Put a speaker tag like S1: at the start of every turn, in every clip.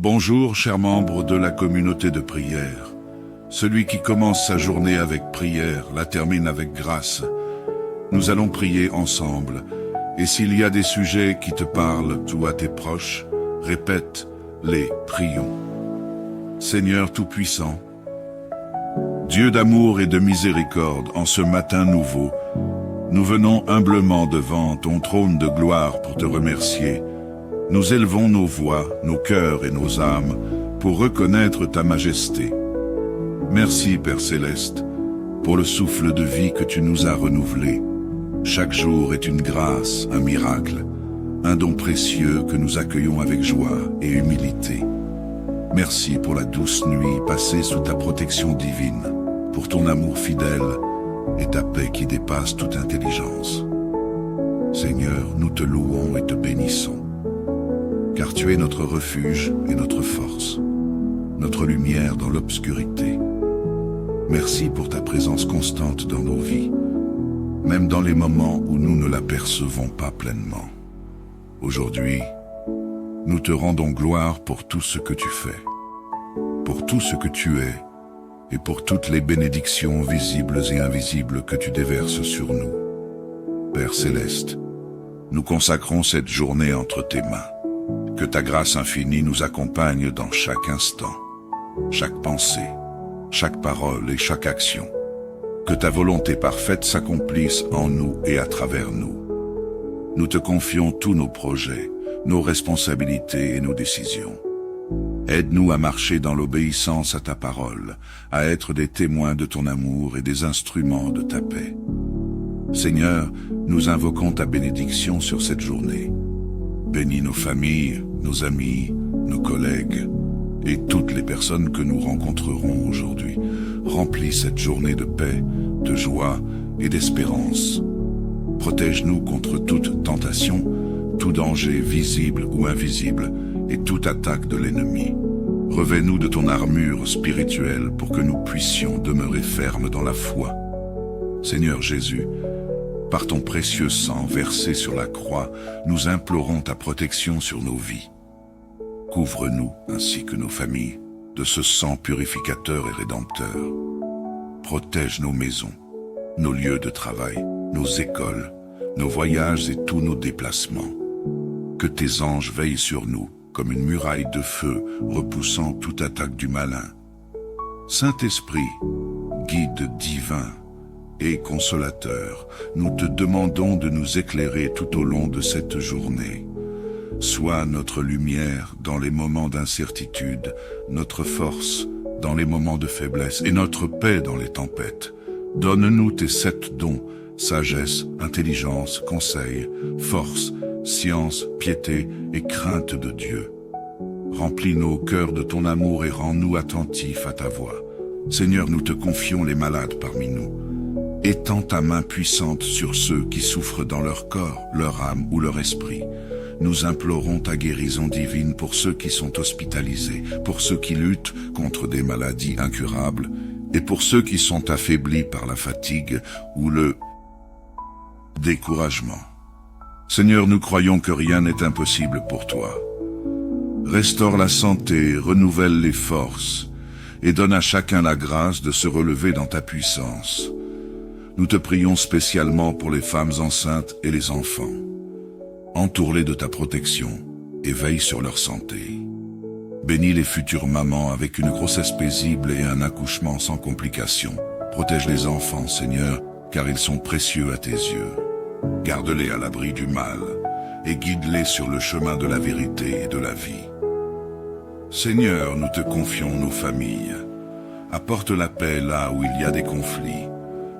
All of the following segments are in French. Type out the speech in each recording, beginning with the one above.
S1: Bonjour, chers membres de la communauté de prière. Celui qui commence sa journée avec prière la termine avec grâce. Nous allons prier ensemble, et s'il y a des sujets qui te parlent, ou à tes proches, répète-les, prions. Seigneur Tout-Puissant, Dieu d'amour et de miséricorde, en ce matin nouveau, nous venons humblement devant ton trône de gloire pour te remercier. Nous élevons nos voix, nos cœurs et nos âmes pour reconnaître ta majesté. Merci, Père Céleste, pour le souffle de vie que tu nous as renouvelé. Chaque jour est une grâce, un miracle, un don précieux que nous accueillons avec joie et humilité. Merci pour la douce nuit passée sous ta protection divine, pour ton amour fidèle et ta paix qui dépasse toute intelligence. Seigneur, nous te louons et te bénissons, car tu es notre refuge et notre force, notre lumière dans l'obscurité. Merci pour ta présence constante dans nos vies, même dans les moments où nous ne la percevons pas pleinement. Aujourd'hui, nous te rendons gloire pour tout ce que tu fais, pour tout ce que tu es, et pour toutes les bénédictions visibles et invisibles que tu déverses sur nous. Père Céleste, nous consacrons cette journée entre tes mains. Que ta grâce infinie nous accompagne dans chaque instant, chaque pensée, chaque parole et chaque action. Que ta volonté parfaite s'accomplisse en nous et à travers nous. Nous te confions tous nos projets, nos responsabilités et nos décisions. Aide-nous à marcher dans l'obéissance à ta parole, à être des témoins de ton amour et des instruments de ta paix. Seigneur, nous invoquons ta bénédiction sur cette journée. Bénis nos familles, nos amis, nos collègues et toutes les personnes que nous rencontrerons aujourd'hui. Remplis cette journée de paix, de joie et d'espérance. Protège-nous contre toute tentation, tout danger visible ou invisible et toute attaque de l'ennemi. Revêt-nous de ton armure spirituelle pour que nous puissions demeurer fermes dans la foi. Seigneur Jésus, par ton précieux sang versé sur la croix, nous implorons ta protection sur nos vies. Couvre-nous, ainsi que nos familles, de ce sang purificateur et rédempteur. Protège nos maisons, nos lieux de travail, nos écoles, nos voyages et tous nos déplacements. Que tes anges veillent sur nous, comme une muraille de feu, repoussant toute attaque du malin. Saint-Esprit, guide divin et consolateur, nous te demandons de nous éclairer tout au long de cette journée. Sois notre lumière dans les moments d'incertitude, notre force dans les moments de faiblesse et notre paix dans les tempêtes. Donne-nous tes 7 dons, sagesse, intelligence, conseil, force, science, piété et crainte de Dieu. Remplis nos cœurs de ton amour et rends-nous attentifs à ta voix. Seigneur, nous te confions les malades parmi nous. Étends ta main puissante sur ceux qui souffrent dans leur corps, leur âme ou leur esprit. Nous implorons ta guérison divine pour ceux qui sont hospitalisés, pour ceux qui luttent contre des maladies incurables, et pour ceux qui sont affaiblis par la fatigue ou le découragement. Seigneur, nous croyons que rien n'est impossible pour toi. Restaure la santé, renouvelle les forces, et donne à chacun la grâce de se relever dans ta puissance. Nous te prions spécialement pour les femmes enceintes et les enfants. Entoure-les de ta protection et veille sur leur santé. Bénis les futures mamans avec une grossesse paisible et un accouchement sans complications. Protège les enfants, Seigneur, car ils sont précieux à tes yeux. Garde-les à l'abri du mal et guide-les sur le chemin de la vérité et de la vie. Seigneur, nous te confions nos familles. Apporte la paix là où il y a des conflits,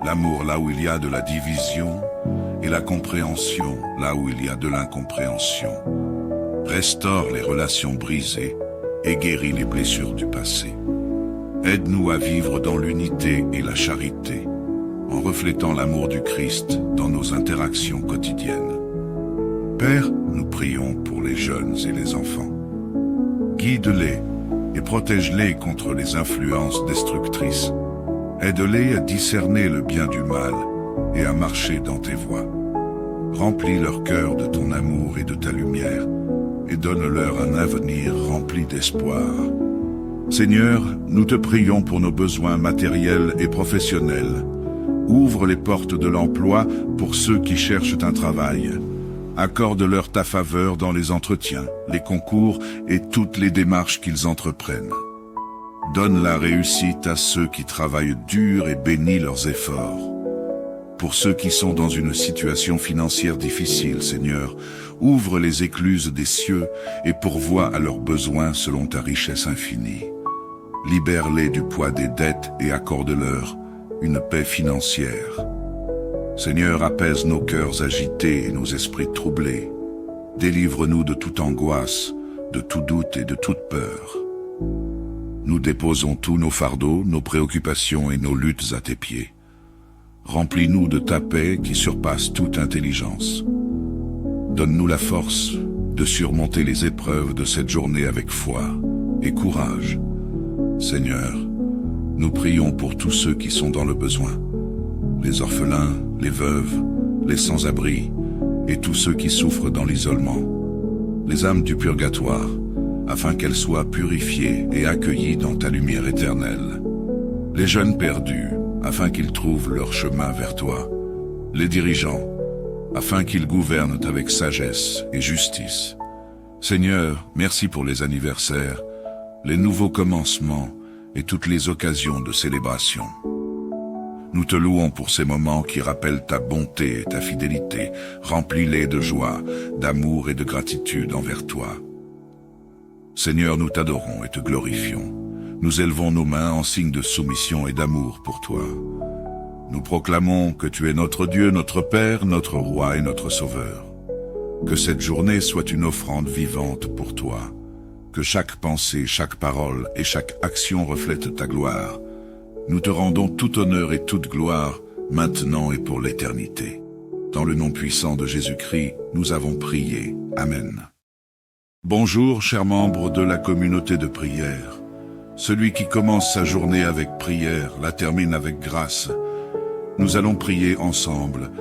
S1: l'amour là où il y a de la division et la compréhension là où il y a de l'incompréhension. Restaure les relations brisées et guéris les blessures du passé. Aide-nous à vivre dans l'unité et la charité, en reflétant l'amour du Christ dans nos interactions quotidiennes. Père, nous prions pour les jeunes et les enfants. Guide-les et protège-les contre les influences destructrices. Aide-les à discerner le bien du mal et à marcher dans tes voies. Remplis leur cœur de ton amour et de ta lumière, et donne-leur un avenir rempli d'espoir. Seigneur, nous te prions pour nos besoins matériels et professionnels. Ouvre les portes de l'emploi pour ceux qui cherchent un travail. Accorde-leur ta faveur dans les entretiens, les concours et toutes les démarches qu'ils entreprennent. Donne la réussite à ceux qui travaillent dur et bénis leurs efforts. Pour ceux qui sont dans une situation financière difficile, Seigneur, ouvre les écluses des cieux et pourvois à leurs besoins selon ta richesse infinie. Libère-les du poids des dettes et accorde-leur une paix financière. Seigneur, apaise nos cœurs agités et nos esprits troublés. Délivre-nous de toute angoisse, de tout doute et de toute peur. Nous déposons tous nos fardeaux, nos préoccupations et nos luttes à tes pieds. Remplis-nous de ta paix qui surpasse toute intelligence. Donne-nous la force de surmonter les épreuves de cette journée avec foi et courage. Seigneur, nous prions pour tous ceux qui sont dans le besoin, les orphelins, les veuves, les sans-abri et tous ceux qui souffrent dans l'isolement, les âmes du purgatoire, afin qu'elles soient purifiées et accueillies dans ta lumière éternelle. Les jeunes perdus, afin qu'ils trouvent leur chemin vers toi. Les dirigeants, afin qu'ils gouvernent avec sagesse et justice. Seigneur, merci pour les anniversaires, les nouveaux commencements et toutes les occasions de célébration. Nous te louons pour ces moments qui rappellent ta bonté et ta fidélité. Remplis-les de joie, d'amour et de gratitude envers toi. Seigneur, nous t'adorons et te glorifions. Nous élevons nos mains en signe de soumission et d'amour pour toi. Nous proclamons que tu es notre Dieu, notre Père, notre Roi et notre Sauveur. Que cette journée soit une offrande vivante pour toi. Que chaque pensée, chaque parole et chaque action reflète ta gloire. Nous te rendons tout honneur et toute gloire, maintenant et pour l'éternité. Dans le nom puissant de Jésus-Christ, nous avons prié. Amen. Bonjour, chers membres de la communauté de prière. Celui qui commence sa journée avec prière la termine avec grâce. Nous allons prier ensemble,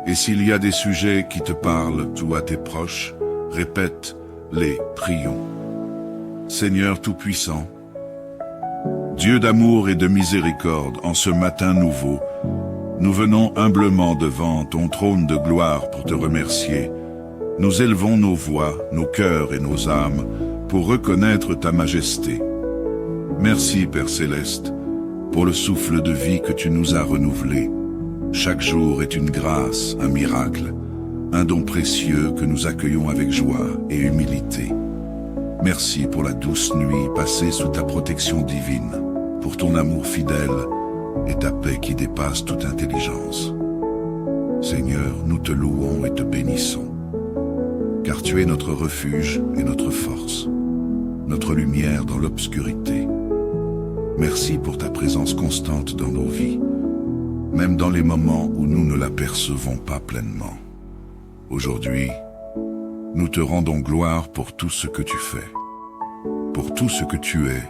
S1: et s'il y a des sujets qui te parlent, toi tes proches, répète-les, prions. Seigneur Tout-Puissant, Dieu d'amour et de miséricorde, en ce matin nouveau, nous venons humblement devant ton trône de gloire pour te remercier. Nous élevons nos voix, nos cœurs et nos âmes pour reconnaître ta majesté. Merci, Père Céleste, pour le souffle de vie que tu nous as renouvelé. Chaque jour est une grâce, un miracle, un don précieux que nous accueillons avec joie et humilité. Merci pour la douce nuit passée sous ta protection divine, pour ton amour fidèle et ta paix qui dépasse toute intelligence. Seigneur, nous te louons et te bénissons, car tu es notre refuge et notre force, notre lumière dans l'obscurité. Merci pour ta présence constante dans nos vies, même dans les moments où nous ne la percevons pas pleinement. Aujourd'hui, nous te rendons gloire pour tout ce que tu fais, pour tout ce que tu es,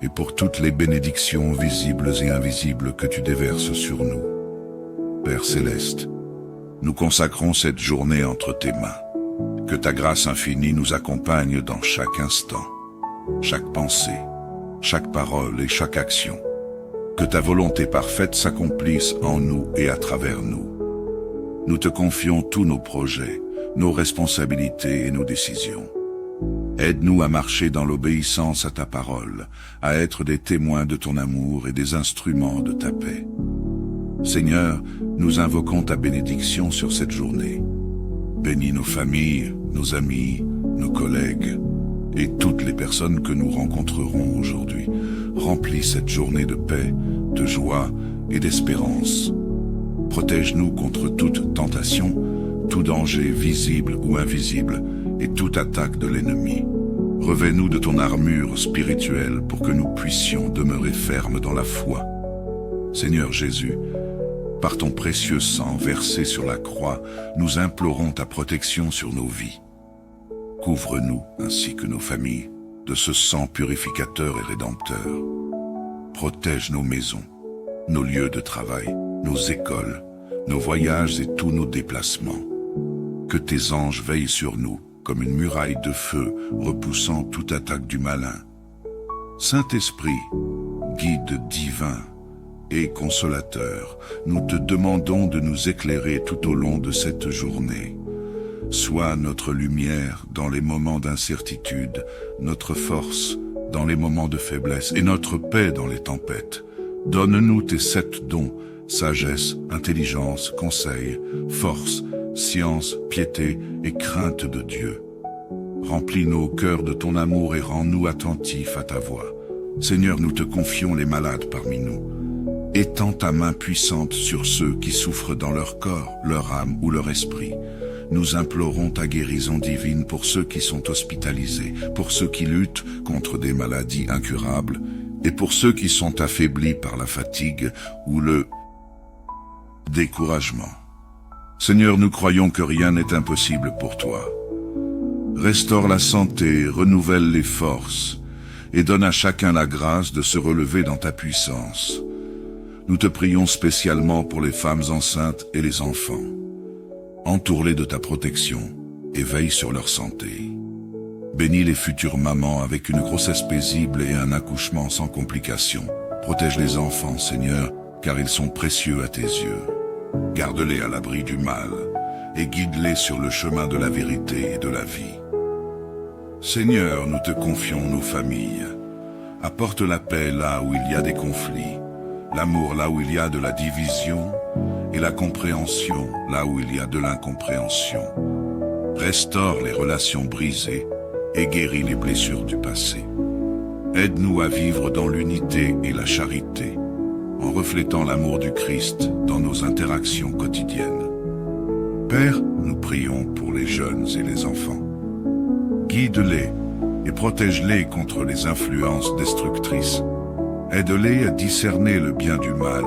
S1: et pour toutes les bénédictions visibles et invisibles que tu déverses sur nous. Père Céleste, nous consacrons cette journée entre tes mains. Que ta grâce infinie nous accompagne dans chaque instant, chaque pensée, chaque parole et chaque action. Que ta volonté parfaite s'accomplisse en nous et à travers nous. Nous te confions tous nos projets, nos responsabilités et nos décisions. Aide-nous à marcher dans l'obéissance à ta parole, à être des témoins de ton amour et des instruments de ta paix. Seigneur, nous invoquons ta bénédiction sur cette journée. Bénis nos familles, nos amis, nos collègues et toutes les personnes que nous rencontrerons aujourd'hui. Remplis cette journée de paix, de joie et d'espérance. Protège-nous contre toute tentation, tout danger visible ou invisible et toute attaque de l'ennemi. Revêt-nous de ton armure spirituelle pour que nous puissions demeurer fermes dans la foi. Seigneur Jésus, par ton précieux sang versé sur la croix, nous implorons ta protection sur nos vies. Couvre-nous, ainsi que nos familles, de ce sang purificateur et rédempteur. Protège nos maisons, nos lieux de travail, nos écoles, nos voyages et tous nos déplacements. Que tes anges veillent sur nous, comme une muraille de feu, repoussant toute attaque du malin. Saint-Esprit, guide divin et consolateur, nous te demandons de nous éclairer tout au long de cette journée. Sois notre lumière dans les moments d'incertitude, notre force dans les moments de faiblesse et notre paix dans les tempêtes. Donne-nous tes 7 dons, sagesse, intelligence, conseil, force, science, piété et crainte de Dieu. Remplis nos cœurs de ton amour et rends-nous attentifs à ta voix. Seigneur, nous te confions les malades parmi nous. Étends ta main puissante sur ceux qui souffrent dans leur corps, leur âme ou leur esprit. Nous implorons ta guérison divine pour ceux qui sont hospitalisés, pour ceux qui luttent contre des maladies incurables et pour ceux qui sont affaiblis par la fatigue ou le découragement. Seigneur, nous croyons que rien n'est impossible pour toi. Restaure la santé, renouvelle les forces et donne à chacun la grâce de se relever dans ta puissance. Nous te prions spécialement pour les femmes enceintes et les enfants. Entoure-les de ta protection et veille sur leur santé. Bénis les futures mamans avec une grossesse paisible et un accouchement sans complications. Protège les enfants, Seigneur, car ils sont précieux à tes yeux. Garde-les à l'abri du mal et guide-les sur le chemin de la vérité et de la vie. Seigneur, nous te confions nos familles. Apporte la paix là où il y a des conflits, l'amour là où il y a de la division et la compréhension là où il y a de l'incompréhension. Restaure les relations brisées et guéris les blessures du passé. Aide-nous à vivre dans l'unité et la charité, en reflétant l'amour du Christ dans nos interactions quotidiennes. Père, nous prions pour les jeunes et les enfants. Guide-les et protège-les contre les influences destructrices. Aide-les à discerner le bien du mal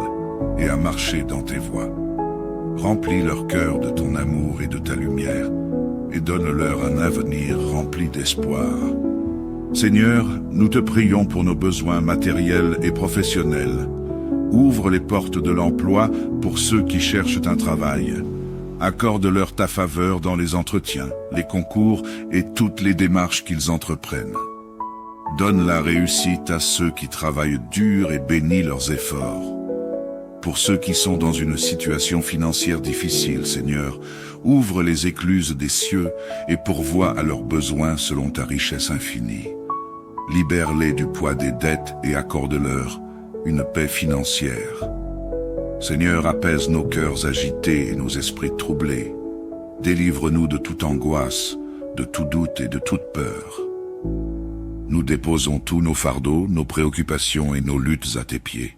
S1: et à marcher dans tes voies. Remplis leur cœur de ton amour et de ta lumière et donne-leur un avenir rempli d'espoir. Seigneur, nous te prions pour nos besoins matériels et professionnels. Ouvre les portes de l'emploi pour ceux qui cherchent un travail. Accorde-leur ta faveur dans les entretiens, les concours et toutes les démarches qu'ils entreprennent. Donne la réussite à ceux qui travaillent dur et bénis leurs efforts. Pour ceux qui sont dans une situation financière difficile, Seigneur, ouvre les écluses des cieux et pourvois à leurs besoins selon ta richesse infinie. Libère-les du poids des dettes et accorde-leur une paix financière. Seigneur, apaise nos cœurs agités et nos esprits troublés. Délivre-nous de toute angoisse, de tout doute et de toute peur. Nous déposons tous nos fardeaux, nos préoccupations et nos luttes à tes pieds.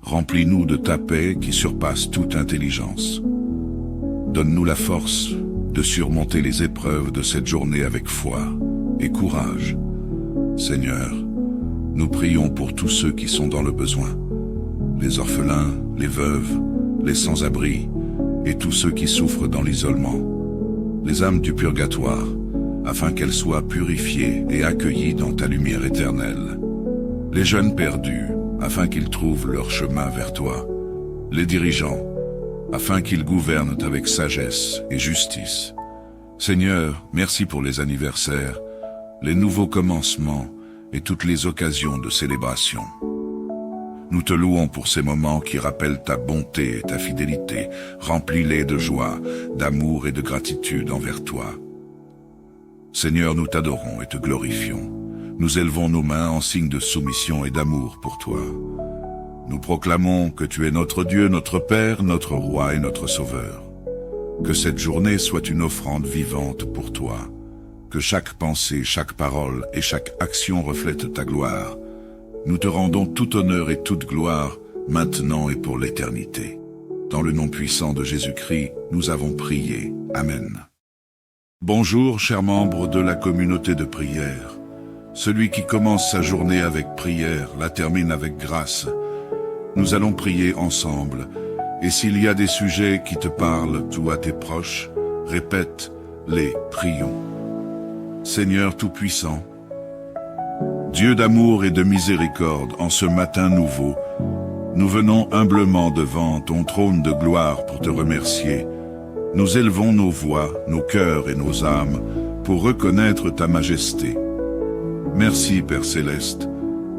S1: Remplis-nous de ta paix qui surpasse toute intelligence. Donne-nous la force de surmonter les épreuves de cette journée avec foi et courage. Seigneur, nous prions pour tous ceux qui sont dans le besoin, les orphelins, les veuves, les sans-abri et tous ceux qui souffrent dans l'isolement, les âmes du purgatoire, afin qu'elles soient purifiées et accueillies dans ta lumière éternelle. Les jeunes perdus, afin qu'ils trouvent leur chemin vers toi. Les dirigeants, afin qu'ils gouvernent avec sagesse et justice. Seigneur, merci pour les anniversaires, les nouveaux commencements et toutes les occasions de célébration. Nous te louons pour ces moments qui rappellent ta bonté et ta fidélité. Remplis-les de joie, d'amour et de gratitude envers toi. Seigneur, nous t'adorons et te glorifions. Nous élevons nos mains en signe de soumission et d'amour pour toi. Nous proclamons que tu es notre Dieu, notre Père, notre Roi et notre Sauveur. Que cette journée soit une offrande vivante pour toi. Que chaque pensée, chaque parole et chaque action reflète ta gloire. Nous te rendons tout honneur et toute gloire, maintenant et pour l'éternité. Dans le nom puissant de Jésus-Christ, nous avons prié. Amen. Bonjour, chers membres de la communauté de prière. Celui qui commence sa journée avec prière la termine avec grâce. Nous allons prier ensemble, et s'il y a des sujets qui te parlent, ou à tes proches, répète-les, prions. Seigneur Tout-Puissant, Dieu d'amour et de miséricorde, en ce matin nouveau, nous venons humblement devant ton trône de gloire pour te remercier. Nous élevons nos voix, nos cœurs et nos âmes pour reconnaître ta majesté. Merci, Père Céleste,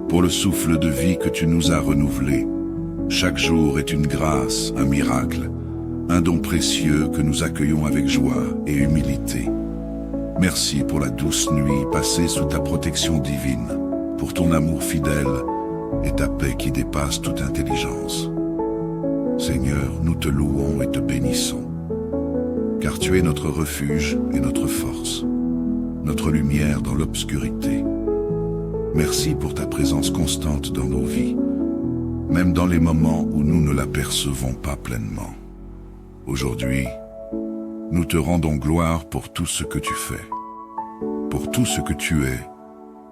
S1: pour le souffle de vie que tu nous as renouvelé. Chaque jour est une grâce, un miracle, un don précieux que nous accueillons avec joie et humilité. Merci pour la douce nuit passée sous ta protection divine, pour ton amour fidèle et ta paix qui dépasse toute intelligence. Seigneur, nous te louons et te bénissons, car tu es notre refuge et notre force, notre lumière dans l'obscurité. Merci pour ta présence constante dans nos vies, même dans les moments où nous ne la percevons pas pleinement. Aujourd'hui, nous te rendons gloire pour tout ce que tu fais, pour tout ce que tu es,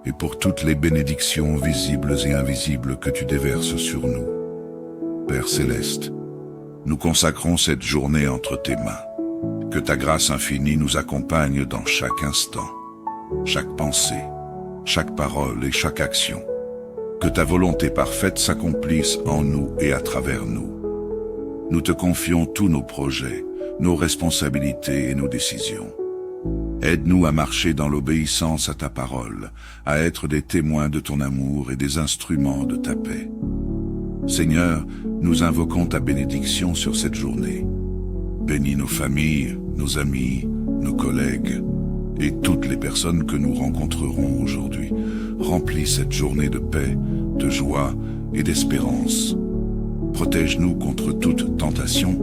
S1: et pour toutes les bénédictions visibles et invisibles que tu déverses sur nous. Père Céleste, nous consacrons cette journée entre tes mains. Que ta grâce infinie nous accompagne dans chaque instant, chaque pensée, chaque parole et chaque action. Que ta volonté parfaite s'accomplisse en nous et à travers nous. Nous te confions tous nos projets, nos responsabilités et nos décisions. Aide-nous à marcher dans l'obéissance à ta parole, à être des témoins de ton amour et des instruments de ta paix. Seigneur, nous invoquons ta bénédiction sur cette journée. Bénis nos familles, nos amis, nos collègues et toutes les personnes que nous rencontrerons aujourd'hui. Remplis cette journée de paix, de joie et d'espérance. Protège-nous contre toute tentation,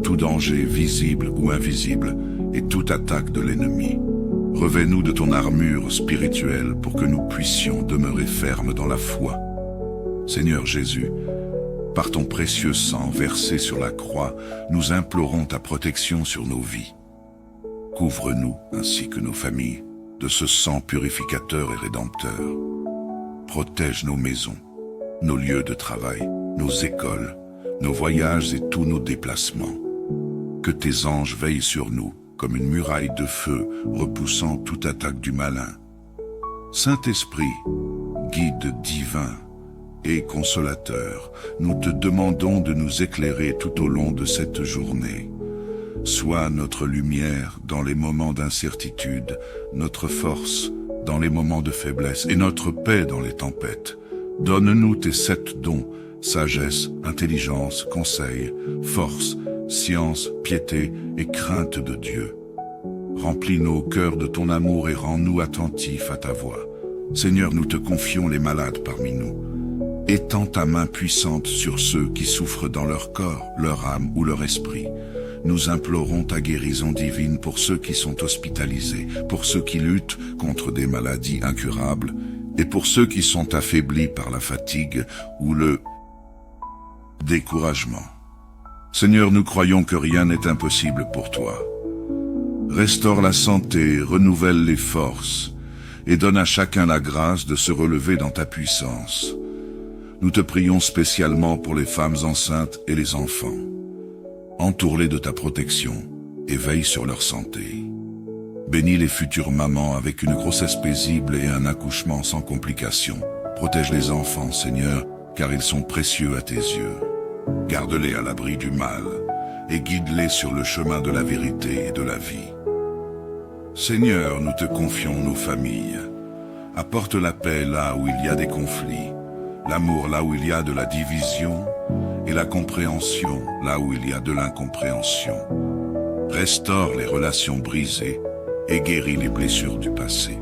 S1: tout danger visible ou invisible et toute attaque de l'ennemi. Revêt-nous de ton armure spirituelle pour que nous puissions demeurer fermes dans la foi. Seigneur Jésus, par ton précieux sang versé sur la croix, nous implorons ta protection sur nos vies. Couvre-nous, ainsi que nos familles, de ce sang purificateur et rédempteur. Protège nos maisons, nos lieux de travail, nos écoles, nos voyages et tous nos déplacements. Que tes anges veillent sur nous, comme une muraille de feu, repoussant toute attaque du malin. Saint-Esprit, guide divin et consolateur, nous te demandons de nous éclairer tout au long de cette journée. Sois notre lumière dans les moments d'incertitude, notre force dans les moments de faiblesse et notre paix dans les tempêtes. Donne-nous tes 7 dons, sagesse, intelligence, conseil, force, science, piété et crainte de Dieu. Remplis nos cœurs de ton amour et rends-nous attentifs à ta voix. Seigneur, nous te confions les malades parmi nous. Étends ta main puissante sur ceux qui souffrent dans leur corps, leur âme ou leur esprit. Nous implorons ta guérison divine pour ceux qui sont hospitalisés, pour ceux qui luttent contre des maladies incurables et pour ceux qui sont affaiblis par la fatigue ou le découragement. Seigneur, nous croyons que rien n'est impossible pour toi. Restaure la santé, renouvelle les forces et donne à chacun la grâce de se relever dans ta puissance. Nous te prions spécialement pour les femmes enceintes et les enfants. Entoure-les de ta protection et veille sur leur santé. Bénis les futures mamans avec une grossesse paisible et un accouchement sans complications. Protège les enfants, Seigneur, car ils sont précieux à tes yeux. Garde-les à l'abri du mal et guide-les sur le chemin de la vérité et de la vie. Seigneur, nous te confions nos familles. Apporte la paix là où il y a des conflits, l'amour là où il y a de la division et la compréhension là où il y a de l'incompréhension. Restaure les relations brisées et guéris les blessures du passé.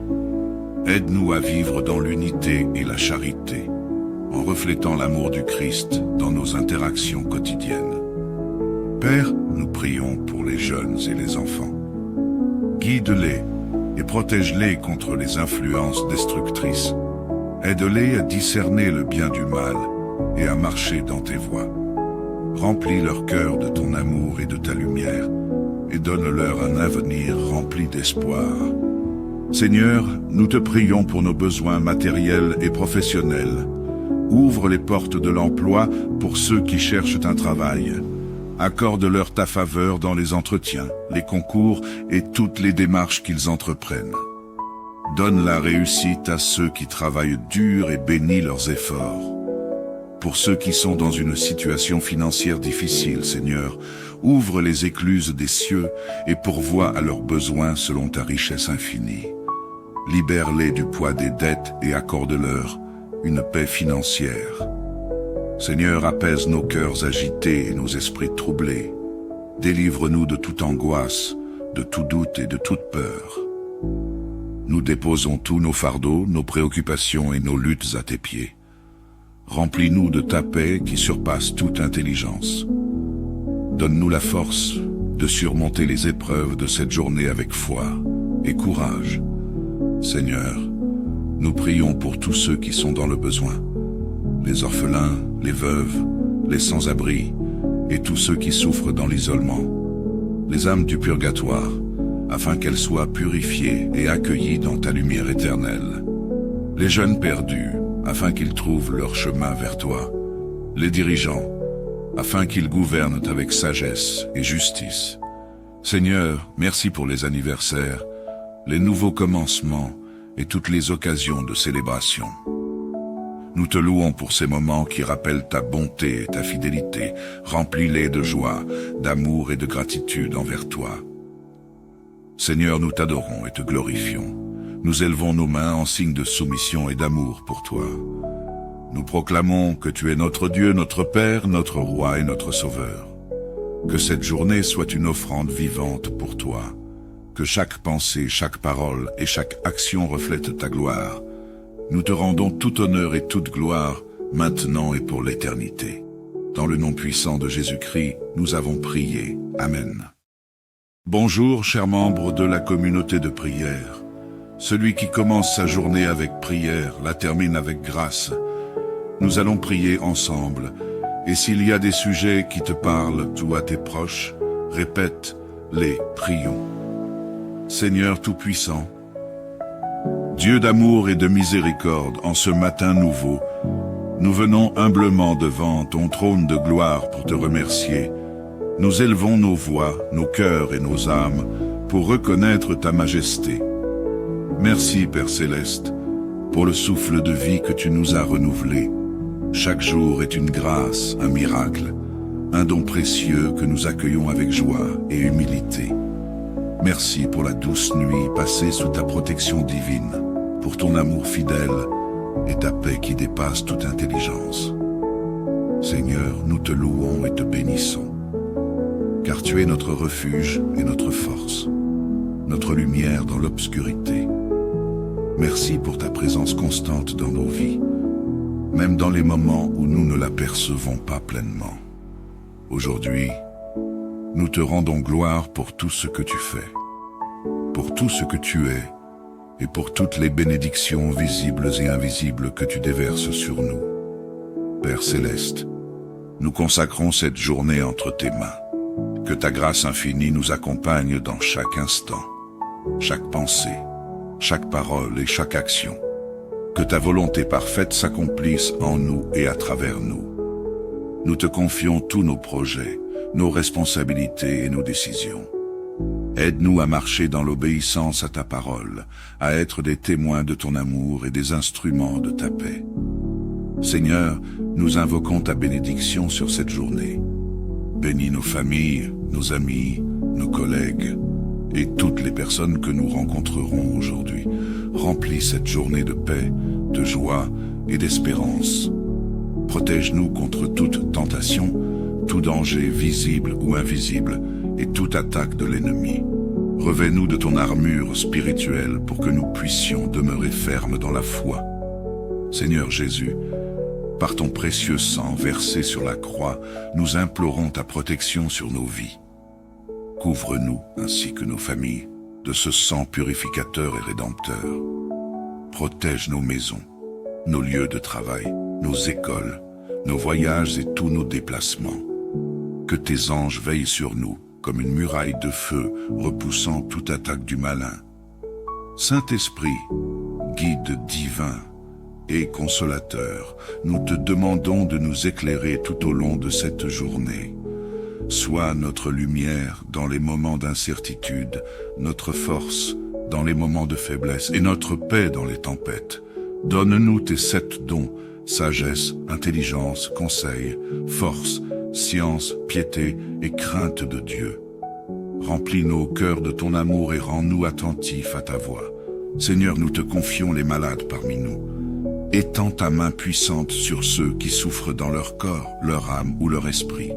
S1: Aide-nous à vivre dans l'unité et la charité, en reflétant l'amour du Christ dans nos interactions quotidiennes. Père, nous prions pour les jeunes et les enfants. Guide-les et protège-les contre les influences destructrices. Aide-les à discerner le bien du mal et à marcher dans tes voies. Remplis leur cœur de ton amour et de ta lumière et donne-leur un avenir rempli d'espoir. Seigneur, nous te prions pour nos besoins matériels et professionnels. Ouvre les portes de l'emploi pour ceux qui cherchent un travail. Accorde-leur ta faveur dans les entretiens, les concours et toutes les démarches qu'ils entreprennent. Donne la réussite à ceux qui travaillent dur et bénis leurs efforts. pour ceux qui sont dans une situation financière difficile, Seigneur. Ouvre les écluses des cieux et pourvois à leurs besoins selon ta richesse infinie. Libère-les du poids des dettes et accorde-leur une paix financière. Seigneur, apaise nos cœurs agités et nos esprits troublés. Délivre-nous de toute angoisse, de tout doute et de toute peur. Nous déposons tous nos fardeaux, nos préoccupations et nos luttes à tes pieds. Remplis-nous de ta paix qui surpasse toute intelligence. Donne-nous la force de surmonter les épreuves de cette journée avec foi et courage. Seigneur, nous prions pour tous ceux qui sont dans le besoin, les orphelins, les veuves, les sans-abri et tous ceux qui souffrent dans l'isolement, les âmes du purgatoire, afin qu'elles soient purifiées et accueillies dans ta lumière éternelle. Les jeunes perdus, afin qu'ils trouvent leur chemin vers toi. Les dirigeants, afin qu'ils gouvernent avec sagesse et justice. Seigneur, merci pour les anniversaires, les nouveaux commencements et toutes les occasions de célébration. Nous te louons pour ces moments qui rappellent ta bonté et ta fidélité. Remplis-les de joie, d'amour et de gratitude envers toi. Seigneur, nous t'adorons et te glorifions. Nous élevons nos mains en signe de soumission et d'amour pour toi. Nous proclamons que tu es notre Dieu, notre Père, notre Roi et notre Sauveur. Que cette journée soit une offrande vivante pour toi. Que chaque pensée, chaque parole et chaque action reflète ta gloire. Nous te rendons tout honneur et toute gloire, maintenant et pour l'éternité. Dans le nom puissant de Jésus-Christ, nous avons prié. Amen. Bonjour, chers membres de la communauté de prière. Celui qui commence sa journée avec prière, la termine avec grâce. Nous allons prier ensemble, et s'il y a des sujets qui te parlent, ou à tes proches, répète-les, prions. Seigneur Tout-Puissant, Dieu d'amour et de miséricorde, en ce matin nouveau, nous venons humblement devant ton trône de gloire pour te remercier. Nous élevons nos voix, nos cœurs et nos âmes pour reconnaître ta majesté. Merci, Père Céleste, pour le souffle de vie que tu nous as renouvelé. Chaque jour est une grâce, un miracle, un don précieux que nous accueillons avec joie et humilité. Merci pour la douce nuit passée sous ta protection divine, pour ton amour fidèle et ta paix qui dépasse toute intelligence. Seigneur, nous te louons et te bénissons, car tu es notre refuge et notre force, notre lumière dans l'obscurité. Merci pour ta présence constante dans nos vies, même dans les moments où nous ne la percevons pas pleinement. Aujourd'hui, nous te rendons gloire pour tout ce que tu fais, pour tout ce que tu es, et pour toutes les bénédictions visibles et invisibles que tu déverses sur nous. Père Céleste, nous consacrons cette journée entre tes mains. Que ta grâce infinie nous accompagne dans chaque instant, chaque pensée, chaque parole et chaque action. Que ta volonté parfaite s'accomplisse en nous et à travers nous. Nous te confions tous nos projets, nos responsabilités et nos décisions. Aide-nous à marcher dans l'obéissance à ta parole, à être des témoins de ton amour et des instruments de ta paix. Seigneur, nous invoquons ta bénédiction sur cette journée. Bénis nos familles, nos amis, nos collègues et toutes les personnes que nous rencontrerons aujourd'hui. Remplis cette journée de paix, de joie et d'espérance. Protège-nous contre toute tentation, tout danger visible ou invisible et toute attaque de l'ennemi. Revêt-nous de ton armure spirituelle pour que nous puissions demeurer fermes dans la foi. Seigneur Jésus, par ton précieux sang versé sur la croix, nous implorons ta protection sur nos vies. Couvre-nous, ainsi que nos familles, de ce sang purificateur et rédempteur. Protège nos maisons, nos lieux de travail, nos écoles, nos voyages et tous nos déplacements. Que tes anges veillent sur nous, comme une muraille de feu, repoussant toute attaque du malin. Saint-Esprit, guide divin et consolateur, nous te demandons de nous éclairer tout au long de cette journée. Sois notre lumière dans les moments d'incertitude, notre force dans les moments de faiblesse et notre paix dans les tempêtes. Donne-nous tes 7 dons sagesse, intelligence, conseil, force, science, piété et crainte de Dieu. Remplis nos cœurs de ton amour et rends-nous attentifs à ta voix. Seigneur, nous te confions les malades parmi nous. Étends ta main puissante sur ceux qui souffrent dans leur corps, leur âme ou leur esprit.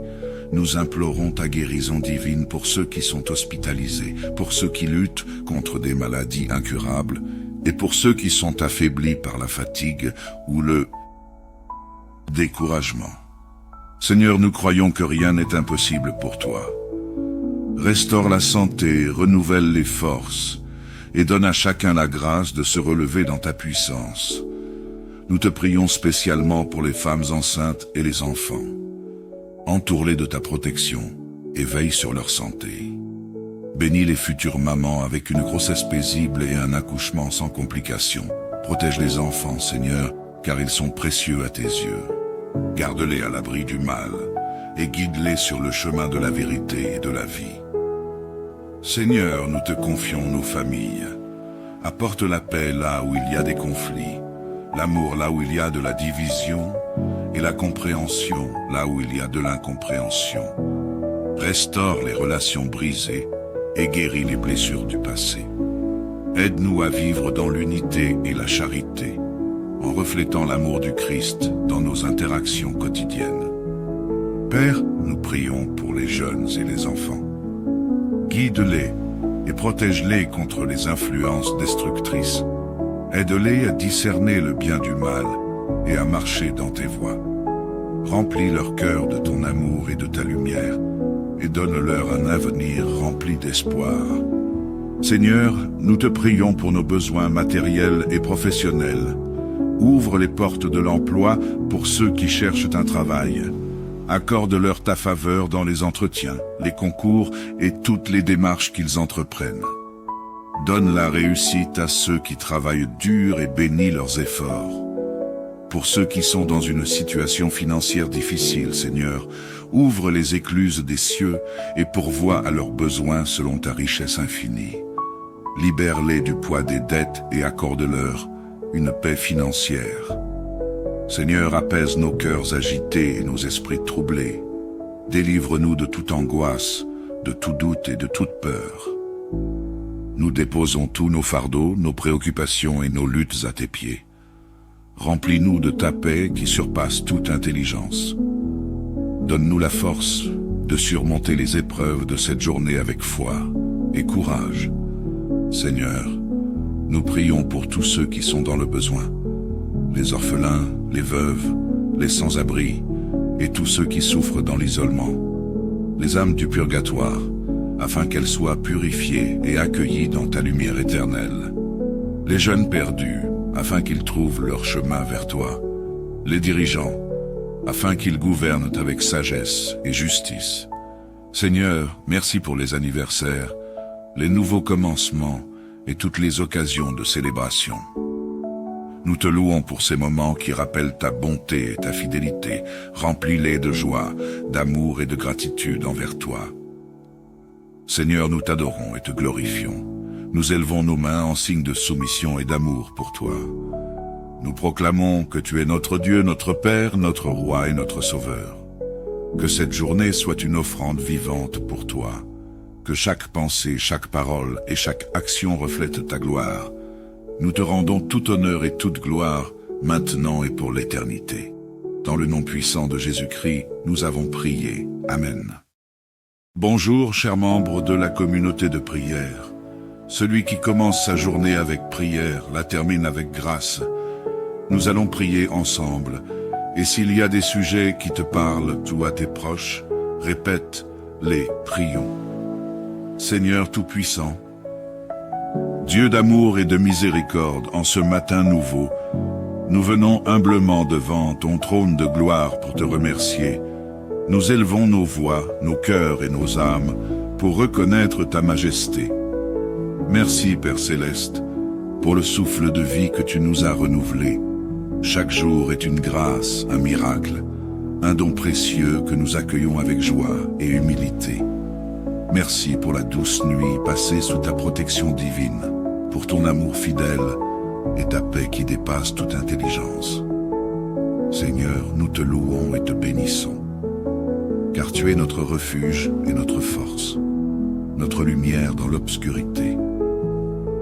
S1: Nous implorons ta guérison divine pour ceux qui sont hospitalisés, pour ceux qui luttent contre des maladies incurables, et pour ceux qui sont affaiblis par la fatigue ou le découragement. Seigneur, nous croyons que rien n'est impossible pour toi. Restaure la santé, renouvelle les forces, et donne à chacun la grâce de se relever dans ta puissance. Nous te prions spécialement pour les femmes enceintes et les enfants. Entoure-les de ta protection et veille sur leur santé. Bénis les futures mamans avec une grossesse paisible et un accouchement sans complications. Protège les enfants, Seigneur, car ils sont précieux à tes yeux. Garde-les à l'abri du mal et guide-les sur le chemin de la vérité et de la vie. Seigneur, nous te confions nos familles. Apporte la paix là où il y a des conflits, l'amour là où il y a de la division et la compréhension là où il y a de l'incompréhension. Restaure les relations brisées et guéris les blessures du passé. Aide-nous à vivre dans l'unité et la charité, en reflétant l'amour du Christ dans nos interactions quotidiennes. Père, nous prions pour les jeunes et les enfants. Guide-les et protège-les contre les influences destructrices. Aide-les à discerner le bien du mal et à marcher dans tes voies. Remplis leur cœur de ton amour et de ta lumière, et donne-leur un avenir rempli d'espoir. Seigneur, nous te prions pour nos besoins matériels et professionnels. Ouvre les portes de l'emploi pour ceux qui cherchent un travail. Accorde-leur ta faveur dans les entretiens, les concours et toutes les démarches qu'ils entreprennent. Donne la réussite à ceux qui travaillent dur et bénis leurs efforts. Pour ceux qui sont dans une situation financière difficile, Seigneur, ouvre les écluses des cieux et pourvois à leurs besoins selon ta richesse infinie. Libère-les du poids des dettes et accorde-leur une paix financière. Seigneur, apaise nos cœurs agités et nos esprits troublés. Délivre-nous de toute angoisse, de tout doute et de toute peur. Nous déposons tous nos fardeaux, nos préoccupations et nos luttes à tes pieds. Remplis-nous de ta paix qui surpasse toute intelligence. Donne-nous la force de surmonter les épreuves de cette journée avec foi et courage. Seigneur, nous prions pour tous ceux qui sont dans le besoin, les orphelins, les veuves, les sans-abri et tous ceux qui souffrent dans l'isolement, les âmes du purgatoire, afin qu'elles soient purifiées et accueillies dans ta lumière éternelle. Les jeunes perdus, afin qu'ils trouvent leur chemin vers toi. Les dirigeants, afin qu'ils gouvernent avec sagesse et justice. Seigneur, merci pour les anniversaires, les nouveaux commencements et toutes les occasions de célébration. Nous te louons pour ces moments qui rappellent ta bonté et ta fidélité. Remplis-les de joie, d'amour et de gratitude envers toi. Seigneur, nous t'adorons et te glorifions. Nous élevons nos mains en signe de soumission et d'amour pour toi. Nous proclamons que tu es notre Dieu, notre Père, notre Roi et notre Sauveur. Que cette journée soit une offrande vivante pour toi. Que chaque pensée, chaque parole et chaque action reflète ta gloire. Nous te rendons tout honneur et toute gloire, maintenant et pour l'éternité. Dans le nom puissant de Jésus-Christ, nous avons prié. Amen. Bonjour, chers membres de la communauté de prière. Celui qui commence sa journée avec prière la termine avec grâce. Nous allons prier ensemble, et s'il y a des sujets qui te parlent, toi tes proches, répète-les, prions. Seigneur Tout-Puissant, Dieu d'amour et de miséricorde, en ce matin nouveau, nous venons humblement devant ton trône de gloire pour te remercier. Nous élevons nos voix, nos cœurs et nos âmes pour reconnaître ta majesté. Merci, Père Céleste, pour le souffle de vie que tu nous as renouvelé. Chaque jour est une grâce, un miracle, un don précieux que nous accueillons avec joie et humilité. Merci pour la douce nuit passée sous ta protection divine, pour ton amour fidèle et ta paix qui dépasse toute intelligence. Seigneur, nous te louons et te bénissons, car tu es notre refuge et notre force, notre lumière dans l'obscurité.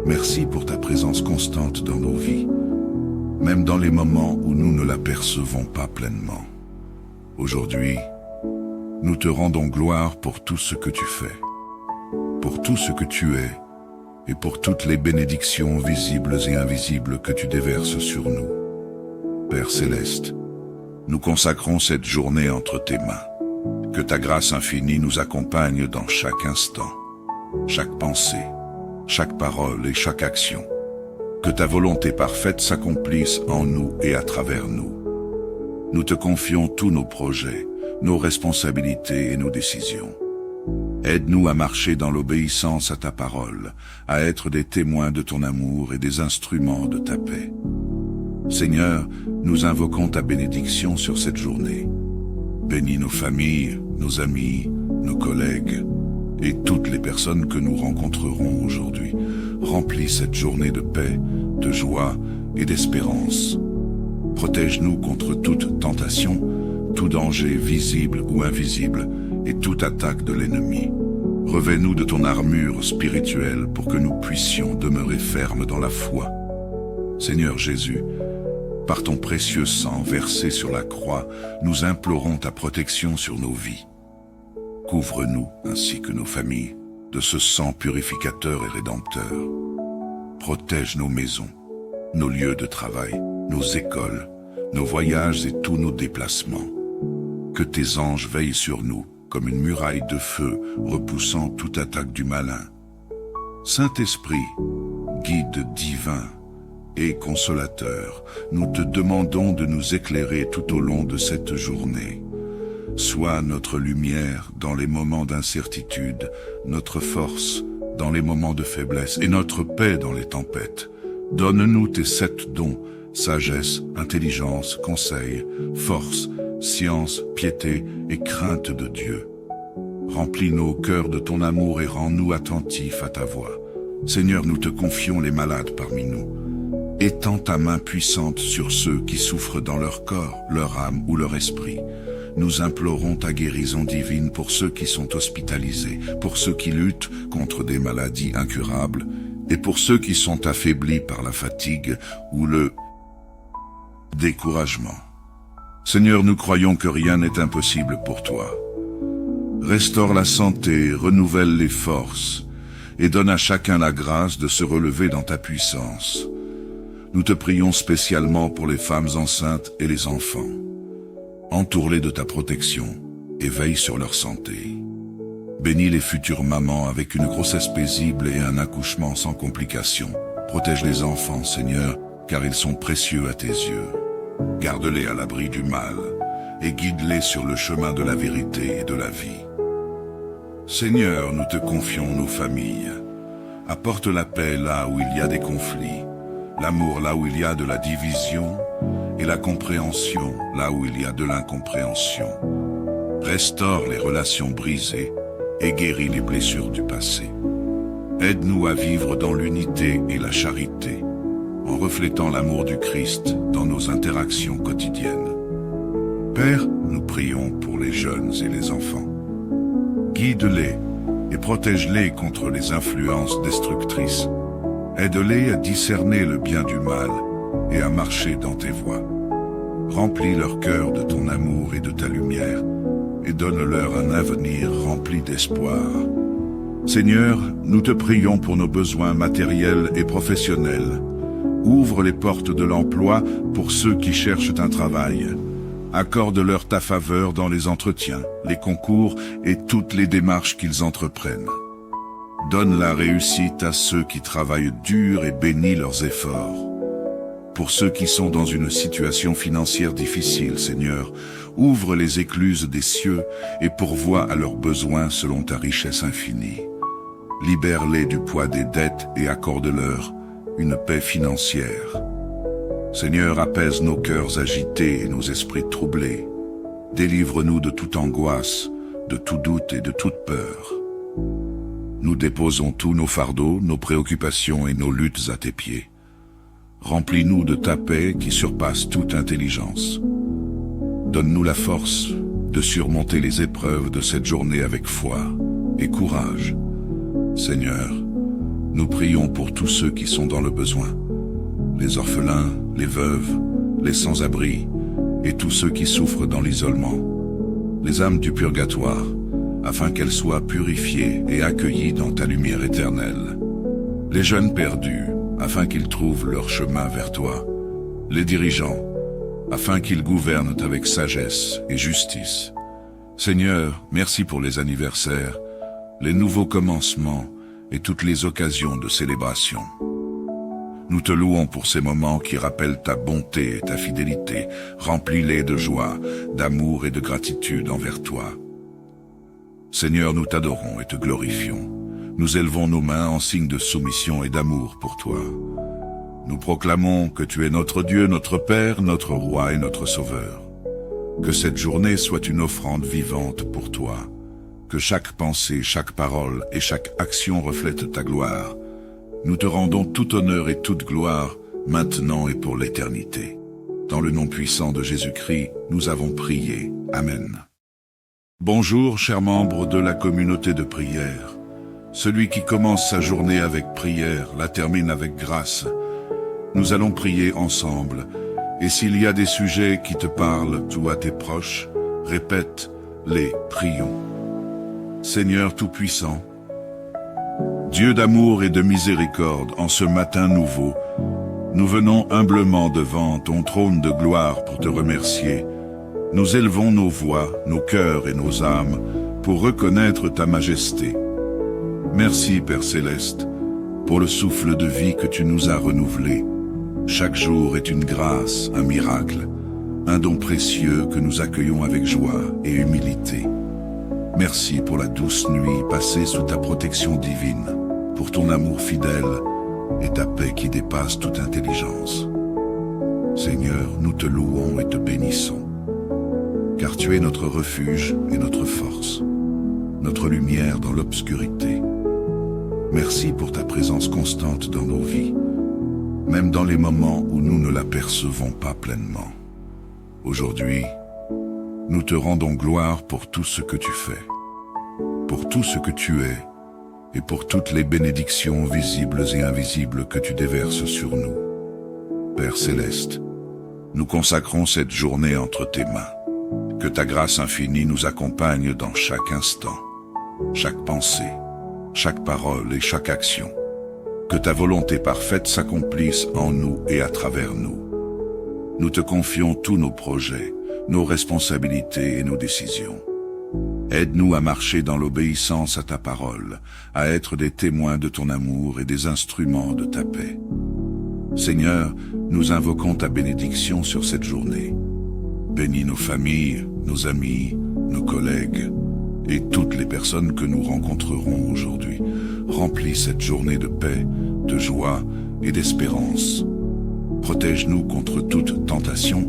S1: Merci pour ta présence constante dans nos vies, même dans les moments où nous ne l'apercevons pas pleinement. Aujourd'hui, nous te rendons gloire pour tout ce que tu fais, pour tout ce que tu es, et pour toutes les bénédictions visibles et invisibles que tu déverses sur nous. Père céleste, nous consacrons cette journée entre tes mains. Que ta grâce infinie nous accompagne dans chaque instant, chaque pensée, chaque parole et chaque action. Que ta volonté parfaite s'accomplisse en nous et à travers nous. Nous te confions tous nos projets, nos responsabilités et nos décisions. Aide-nous à marcher dans l'obéissance à ta parole, à être des témoins de ton amour et des instruments de ta paix. Seigneur, nous invoquons ta bénédiction sur cette journée. Bénis nos familles, nos amis, nos collègues et toutes les personnes que nous rencontrerons aujourd'hui. Remplis cette journée de paix, de joie et d'espérance. Protège-nous contre toute tentation, tout danger visible ou invisible et toute attaque de l'ennemi. Revêt-nous de ton armure spirituelle pour que nous puissions demeurer fermes dans la foi. Seigneur Jésus, par ton précieux sang versé sur la croix, nous implorons ta protection sur nos vies. Couvre-nous, ainsi que nos familles, de ce sang purificateur et rédempteur. Protège nos maisons, nos lieux de travail, nos écoles, nos voyages et tous nos déplacements. Que tes anges veillent sur nous, comme une muraille de feu, repoussant toute attaque du malin. Saint-Esprit, guide divin et consolateur, nous te demandons de nous éclairer tout au long de cette journée. Sois notre lumière dans les moments d'incertitude, notre force dans les moments de faiblesse et notre paix dans les tempêtes. Donne-nous tes 7 dons, sagesse, intelligence, conseil, force, science, piété et crainte de Dieu. Remplis nos cœurs de ton amour et rends-nous attentifs à ta voix. Seigneur, nous te confions les malades parmi nous. Étends ta main puissante sur ceux qui souffrent dans leur corps, leur âme ou leur esprit. Nous implorons ta guérison divine pour ceux qui sont hospitalisés, pour ceux qui luttent contre des maladies incurables et pour ceux qui sont affaiblis par la fatigue ou le découragement. Seigneur, nous croyons que rien n'est impossible pour toi. Restaure la santé, renouvelle les forces et donne à chacun la grâce de se relever dans ta puissance. Nous te prions spécialement pour les femmes enceintes et les enfants. Entoure-les de ta protection et veille sur leur santé. Bénis les futures mamans avec une grossesse paisible et un accouchement sans complications. Protège les enfants, Seigneur, car ils sont précieux à tes yeux. Garde-les à l'abri du mal et guide-les sur le chemin de la vérité et de la vie. Seigneur, nous te confions nos familles. Apporte la paix là où il y a des conflits, l'amour là où il y a de la division et la compréhension là où il y a de l'incompréhension. Restaure les relations brisées et guéris les blessures du passé. Aide-nous à vivre dans l'unité et la charité, en reflétant l'amour du Christ dans nos interactions quotidiennes. Père, nous prions pour les jeunes et les enfants. Guide-les et protège-les contre les influences destructrices. Aide-les à discerner le bien du mal et à marcher dans tes voies. Remplis leur cœur de ton amour et de ta lumière et donne-leur un avenir rempli d'espoir. Seigneur, nous te prions pour nos besoins matériels et professionnels. Ouvre les portes de l'emploi pour ceux qui cherchent un travail. Accorde-leur ta faveur dans les entretiens, les concours et toutes les démarches qu'ils entreprennent. Donne la réussite à ceux qui travaillent dur et bénis leurs efforts. Pour ceux qui sont dans une situation financière difficile, Seigneur, ouvre les écluses des cieux et pourvois à leurs besoins selon ta richesse infinie. Libère-les du poids des dettes et accorde-leur une paix financière. Seigneur, apaise nos cœurs agités et nos esprits troublés. Délivre-nous de toute angoisse, de tout doute et de toute peur. Nous déposons tous nos fardeaux, nos préoccupations et nos luttes à tes pieds. Remplis-nous de ta paix qui surpasse toute intelligence. donne-nous la force de surmonter les épreuves de cette journée avec foi et courage. Seigneur, nous prions pour tous ceux qui sont dans le besoin, les orphelins, les veuves, les sans-abri et tous ceux qui souffrent dans l'isolement, les âmes du purgatoire, afin qu'elles soient purifiées et accueillies dans ta lumière éternelle. Les jeunes perdus, afin qu'ils trouvent leur chemin vers toi. Les dirigeants, afin qu'ils gouvernent avec sagesse et justice. Seigneur, merci pour les anniversaires, les nouveaux commencements et toutes les occasions de célébration. Nous te louons pour ces moments qui rappellent ta bonté et ta fidélité. Remplis-les de joie, d'amour et de gratitude envers toi. Seigneur, nous t'adorons et te glorifions. Nous élevons nos mains en signe de soumission et d'amour pour toi. Nous proclamons que tu es notre Dieu, notre Père, notre Roi et notre Sauveur. Que cette journée soit une offrande vivante pour toi. Que chaque pensée, chaque parole et chaque action reflète ta gloire. Nous te rendons tout honneur et toute gloire, maintenant et pour l'éternité. Dans le nom puissant de Jésus-Christ, nous avons prié. Amen. Bonjour, chers membres de la communauté de prière. Celui qui commence sa journée avec prière la termine avec grâce. Nous allons prier ensemble, et s'il y a des sujets qui te parlent, ou à tes proches, répète-les, prions. Seigneur Tout-Puissant, Dieu d'amour et de miséricorde, en ce matin nouveau, nous venons humblement devant ton trône de gloire pour te remercier. Nous élevons nos voix, nos cœurs et nos âmes pour reconnaître ta majesté. Merci, Père Céleste, pour le souffle de vie que tu nous as renouvelé. Chaque jour est une grâce, un miracle, un don précieux que nous accueillons avec joie et humilité. Merci pour la douce nuit passée sous ta protection divine, pour ton amour fidèle et ta paix qui dépasse toute intelligence. Seigneur, nous te louons et te bénissons, car tu es notre refuge et notre force, notre lumière dans l'obscurité. Merci pour ta présence constante dans nos vies, même dans les moments où nous ne la percevons pas pleinement. Aujourd'hui, nous te rendons gloire pour tout ce que tu fais, pour tout ce que tu es, et pour toutes les bénédictions visibles et invisibles que tu déverses sur nous. Père Céleste, nous consacrons cette journée entre tes mains. Que ta grâce infinie nous accompagne dans chaque instant, chaque pensée, chaque parole et chaque action. Que ta volonté parfaite s'accomplisse en nous et à travers nous. Nous te confions tous nos projets, nos responsabilités et nos décisions. Aide-nous à marcher dans l'obéissance à ta parole, à être des témoins de ton amour et des instruments de ta paix. Seigneur, nous invoquons ta bénédiction sur cette journée. Bénis nos familles, nos amis, nos collègues et toutes les personnes que nous rencontrerons aujourd'hui. Remplis cette journée de paix, de joie et d'espérance. Protège-nous contre toute tentation,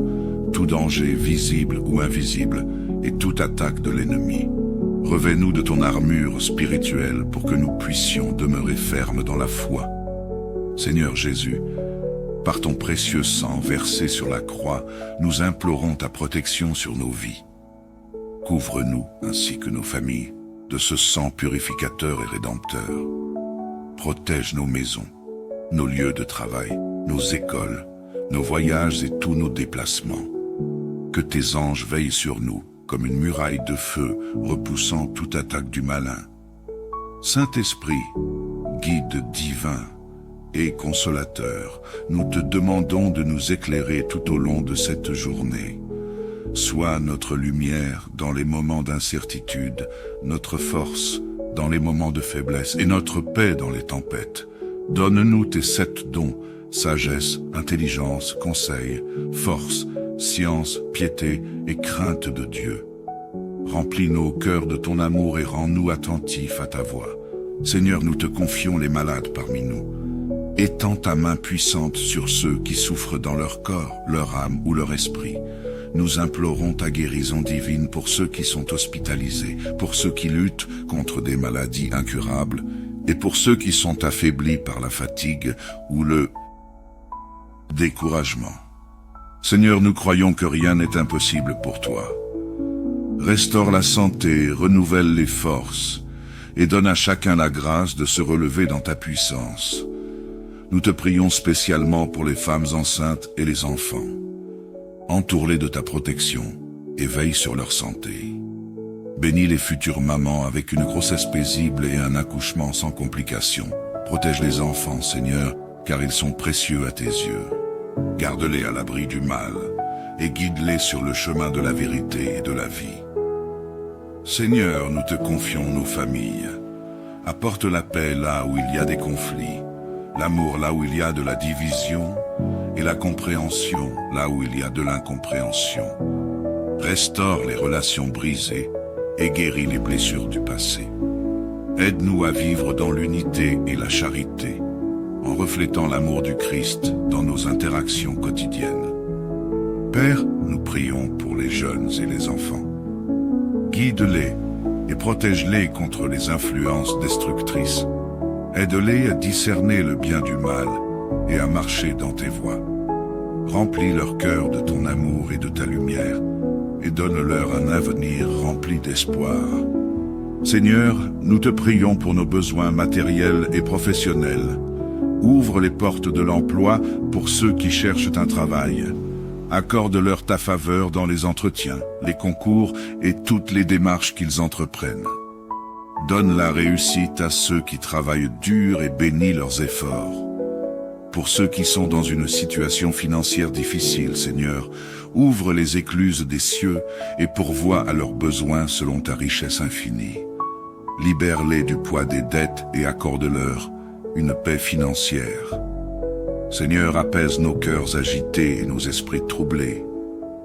S1: tout danger visible ou invisible et toute attaque de l'ennemi. Revêt-nous de ton armure spirituelle pour que nous puissions demeurer fermes dans la foi. Seigneur Jésus, par ton précieux sang versé sur la croix, nous implorons ta protection sur nos vies. Couvre-nous, ainsi que nos familles, de ce sang purificateur et rédempteur. Protège nos maisons, nos lieux de travail, nos écoles, nos voyages et tous nos déplacements. Que tes anges veillent sur nous, comme une muraille de feu, repoussant toute attaque du malin. Saint-Esprit, guide divin et consolateur, nous te demandons de nous éclairer tout au long de cette journée. Sois notre lumière dans les moments d'incertitude, notre force dans les moments de faiblesse et notre paix dans les tempêtes. Donne-nous tes 7 dons, sagesse, intelligence, conseil, force, science, piété et crainte de Dieu. Remplis nos cœurs de ton amour et rends-nous attentifs à ta voix. Seigneur, nous te confions les malades parmi nous. Étends ta main puissante sur ceux qui souffrent dans leur corps, leur âme ou leur esprit. Nous implorons ta guérison divine pour ceux qui sont hospitalisés, pour ceux qui luttent contre des maladies incurables et pour ceux qui sont affaiblis par la fatigue ou le découragement. Seigneur, nous croyons que rien n'est impossible pour toi. Restaure la santé, renouvelle les forces, et donne à chacun la grâce de se relever dans ta puissance. Nous te prions spécialement pour les femmes enceintes et les enfants. Entoure-les de ta protection et veille sur leur santé. Bénis les futures mamans avec une grossesse paisible et un accouchement sans complications. Protège les enfants, Seigneur, car ils sont précieux à tes yeux. Garde-les à l'abri du mal et guide-les sur le chemin de la vérité et de la vie. Seigneur, nous te confions nos familles. Apporte la paix là où il y a des conflits, l'amour là où il y a de la division et la compréhension là où il y a de l'incompréhension. Restaure les relations brisées et guéris les blessures du passé. Aide-nous à vivre dans l'unité et la charité, en reflétant l'amour du Christ dans nos interactions quotidiennes. Père, nous prions pour les jeunes et les enfants. Guide-les et protège-les contre les influences destructrices. Aide-les à discerner le bien du mal et à marcher dans tes voies. Remplis leur cœur de ton amour et de ta lumière, et donne-leur un avenir rempli d'espoir. Seigneur, nous te prions pour nos besoins matériels et professionnels. Ouvre les portes de l'emploi pour ceux qui cherchent un travail. Accorde-leur ta faveur dans les entretiens, les concours et toutes les démarches qu'ils entreprennent. Donne la réussite à ceux qui travaillent dur et bénis leurs efforts. Pour ceux qui sont dans une situation financière difficile, Seigneur, ouvre les écluses des cieux et pourvois à leurs besoins selon ta richesse infinie. Libère-les du poids des dettes et accorde-leur une paix financière. Seigneur, apaise nos cœurs agités et nos esprits troublés.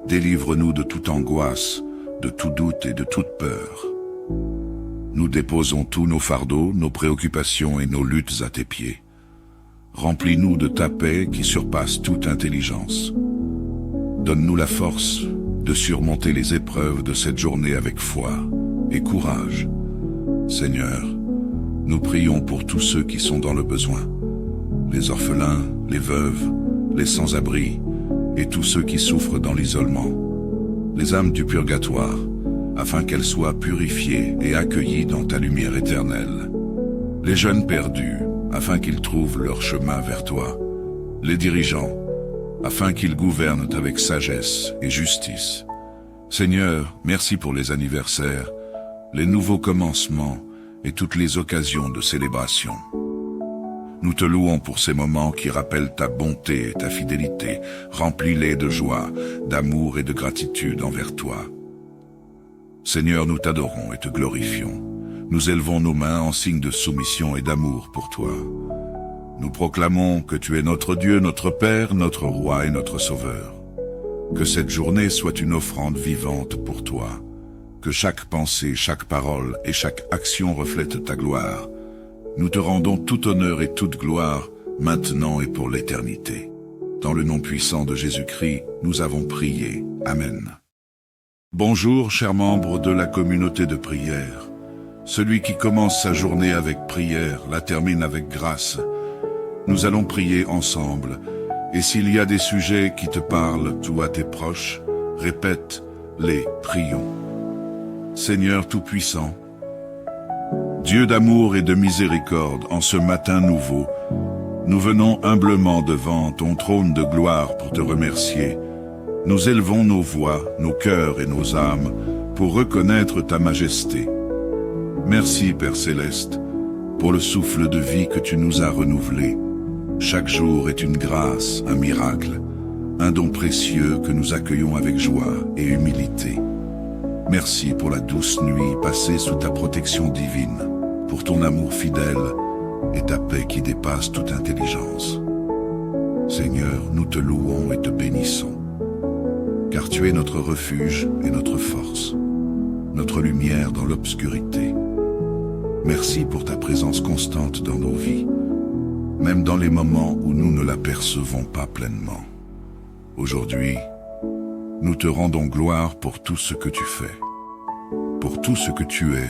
S1: Délivre-nous de toute angoisse, de tout doute et de toute peur. Nous déposons tous nos fardeaux, nos préoccupations et nos luttes à tes pieds. Remplis-nous de ta paix qui surpasse toute intelligence. Donne-nous la force de surmonter les épreuves de cette journée avec foi et courage. Seigneur, nous prions pour tous ceux qui sont dans le besoin, les orphelins, les veuves, les sans-abri et tous ceux qui souffrent dans l'isolement, les âmes du purgatoire, afin qu'elles soient purifiées et accueillies dans ta lumière éternelle, les jeunes perdus, afin qu'ils trouvent leur chemin vers toi, les dirigeants, afin qu'ils gouvernent avec sagesse et justice. Seigneur, merci pour les anniversaires, les nouveaux commencements et toutes les occasions de célébration. Nous te louons pour ces moments qui rappellent ta bonté et ta fidélité. Remplis-les de joie, d'amour et de gratitude envers toi. Seigneur, nous t'adorons et te glorifions. Nous élevons nos mains en signe de soumission et d'amour pour toi. Nous proclamons que tu es notre Dieu, notre Père, notre Roi et notre Sauveur. Que cette journée soit une offrande vivante pour toi. Que chaque pensée, chaque parole et chaque action reflète ta gloire. Nous te rendons tout honneur et toute gloire, maintenant et pour l'éternité. Dans le nom puissant de Jésus-Christ, nous avons prié. Amen. Bonjour, chers membres de la communauté de prière. Celui qui commence sa journée avec prière la termine avec grâce. Nous allons prier ensemble, et s'il y a des sujets qui te parlent, toi tes proches, répète-les, prions. Seigneur Tout-Puissant, Dieu d'amour et de miséricorde, en ce matin nouveau, nous venons humblement devant ton trône de gloire pour te remercier. Nous élevons nos voix, nos cœurs et nos âmes pour reconnaître ta majesté. Merci, Père Céleste, pour le souffle de vie que tu nous as renouvelé. Chaque jour est une grâce, un miracle, un don précieux que nous accueillons avec joie et humilité. Merci pour la douce nuit passée sous ta protection divine, pour ton amour fidèle et ta paix qui dépasse toute intelligence. Seigneur, nous te louons et te bénissons, car tu es notre refuge et notre force, notre lumière dans l'obscurité. Merci pour ta présence constante dans nos vies, même dans les moments où nous ne la percevons pas pleinement. Aujourd'hui, nous te rendons gloire pour tout ce que tu fais, pour tout ce que tu es,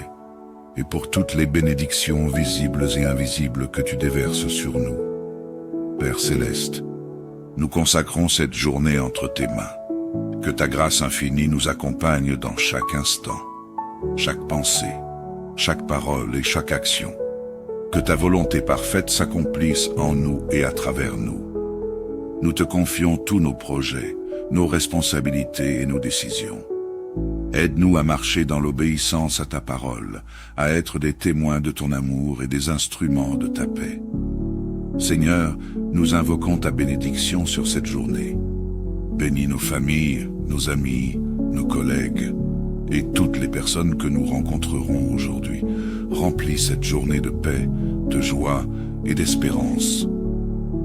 S1: et pour toutes les bénédictions visibles et invisibles que tu déverses sur nous. Père Céleste, Nous consacrons cette journée entre tes mains. Que ta grâce infinie nous accompagne dans chaque instant, chaque pensée, chaque parole et chaque action. Que ta volonté parfaite s'accomplisse en nous et à travers nous. Nous te confions tous nos projets, nos responsabilités et nos décisions. Aide-nous à marcher dans l'obéissance à ta parole, à être des témoins de ton amour et des instruments de ta paix. Seigneur, nous invoquons ta bénédiction sur cette journée. Bénis nos familles, nos amis, nos collègues et toutes les personnes que nous rencontrerons aujourd'hui. Remplis cette journée de paix, de joie et d'espérance.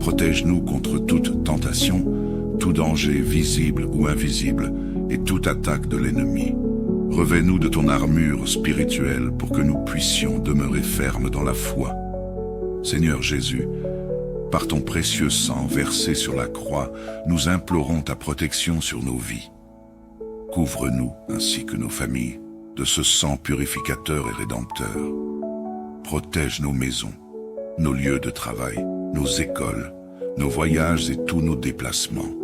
S1: Protège-nous contre toute tentation, tout danger visible ou invisible et toute attaque de l'ennemi. Revêt-nous de ton armure spirituelle pour que nous puissions demeurer fermes dans la foi. Seigneur Jésus, par ton précieux sang versé sur la croix, nous implorons ta protection sur nos vies. Couvre-nous, ainsi que nos familles, de ce sang purificateur et rédempteur. Protège nos maisons, nos lieux de travail, nos écoles, nos voyages et tous nos déplacements.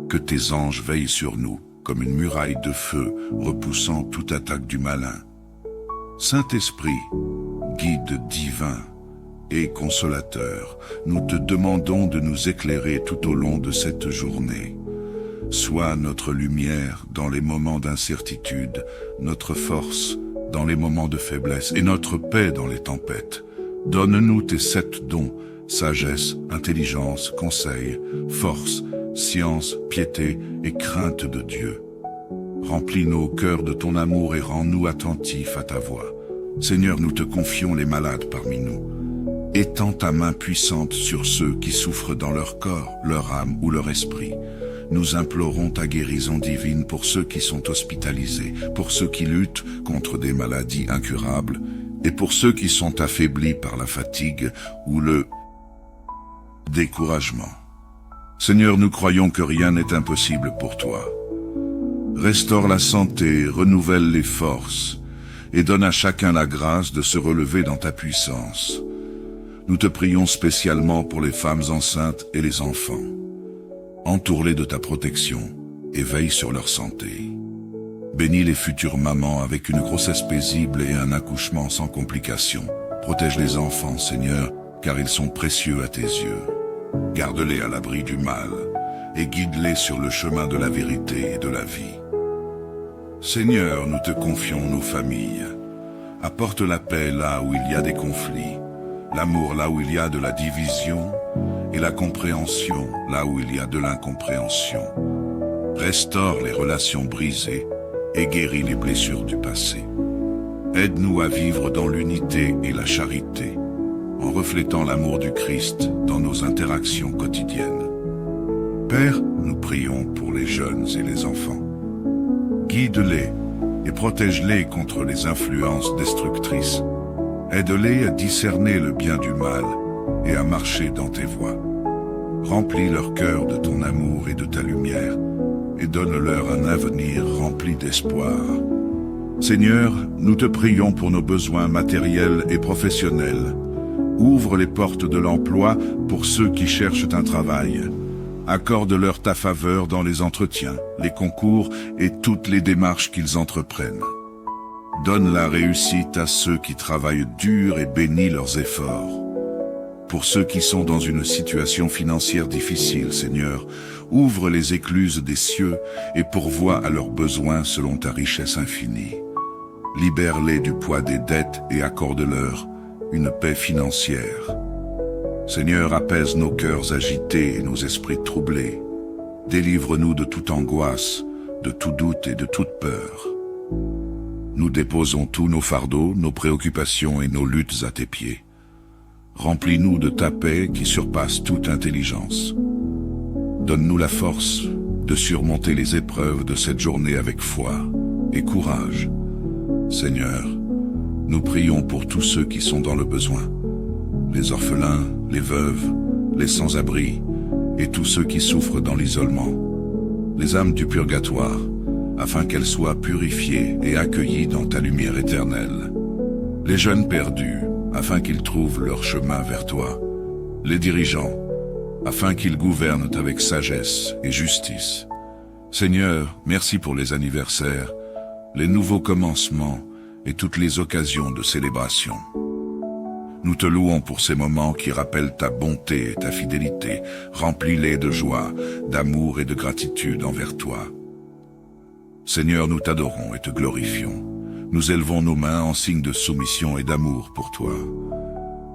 S1: Que tes anges veillent sur nous, comme une muraille de feu, repoussant toute attaque du malin. Saint-Esprit, guide divin et consolateur, nous te demandons de nous éclairer tout au long de cette journée. Sois notre lumière dans les moments d'incertitude, notre force dans les moments de faiblesse et notre paix dans les tempêtes. Donne-nous tes 7 dons, sagesse, intelligence, conseil, force, science, piété et crainte de Dieu. Remplis nos cœurs de ton amour et rends-nous attentifs à ta voix. Seigneur, nous te confions les malades parmi nous. Étends ta main puissante sur ceux qui souffrent dans leur corps, leur âme ou leur esprit. Nous implorons ta guérison divine pour ceux qui sont hospitalisés, pour ceux qui luttent contre des maladies incurables et pour ceux qui sont affaiblis par la fatigue ou le découragement. Seigneur, nous croyons que rien n'est impossible pour toi. Restaure la santé, renouvelle les forces et donne à chacun la grâce de se relever dans ta puissance. Nous te prions spécialement pour les femmes enceintes et les enfants. Entoure-les de ta protection et veille sur leur santé. Bénis les futures mamans avec une grossesse paisible et un accouchement sans complications. Protège les enfants, Seigneur, car ils sont précieux à tes yeux. Garde-les à l'abri du mal et guide-les sur le chemin de la vérité et de la vie. Seigneur, nous te confions nos familles. Apporte la paix là où il y a des conflits, l'amour là où il y a de la division et la compréhension là où il y a de l'incompréhension. Restaure les relations brisées et guéris les blessures du passé. Aide-nous à vivre dans l'unité et la charité, en reflétant l'amour du Christ dans nos interactions quotidiennes. Père, nous prions pour les jeunes et les enfants. Guide-les et protège-les contre les influences destructrices. Aide-les à discerner le bien du mal et à marcher dans tes voies. Remplis leur cœur de ton amour et de ta lumière et donne-leur un avenir rempli d'espoir. Seigneur, nous te prions pour nos besoins matériels et professionnels. Ouvre les portes de l'emploi pour ceux qui cherchent un travail. Accorde-leur ta faveur dans les entretiens, les concours et toutes les démarches qu'ils entreprennent. Donne la réussite à ceux qui travaillent dur et bénis leurs efforts. Pour ceux qui sont dans une situation financière difficile, Seigneur, ouvre les écluses des cieux et pourvois à leurs besoins selon ta richesse infinie. Libère-les du poids des dettes et accorde-leur une paix financière. Seigneur, apaise nos cœurs agités et nos esprits troublés. Délivre-nous de toute angoisse, de tout doute et de toute peur. Nous déposons tous nos fardeaux, nos préoccupations et nos luttes à tes pieds. Remplis-nous de ta paix qui surpasse toute intelligence. Donne-nous la force de surmonter les épreuves de cette journée avec foi et courage. Seigneur, nous prions pour tous ceux qui sont dans le besoin, les orphelins, les veuves, les sans-abri et tous ceux qui souffrent dans l'isolement, les âmes du purgatoire, afin qu'elles soient purifiées et accueillies dans ta lumière éternelle, les jeunes perdus, afin qu'ils trouvent leur chemin vers toi, les dirigeants, afin qu'ils gouvernent avec sagesse et justice. Seigneur, merci pour les anniversaires, les nouveaux commencements et toutes les occasions de célébration. Nous te louons pour ces moments qui rappellent ta bonté et ta fidélité. Remplis-les de joie, d'amour et de gratitude envers toi. Seigneur, nous t'adorons et te glorifions. Nous élevons nos mains en signe de soumission et d'amour pour toi.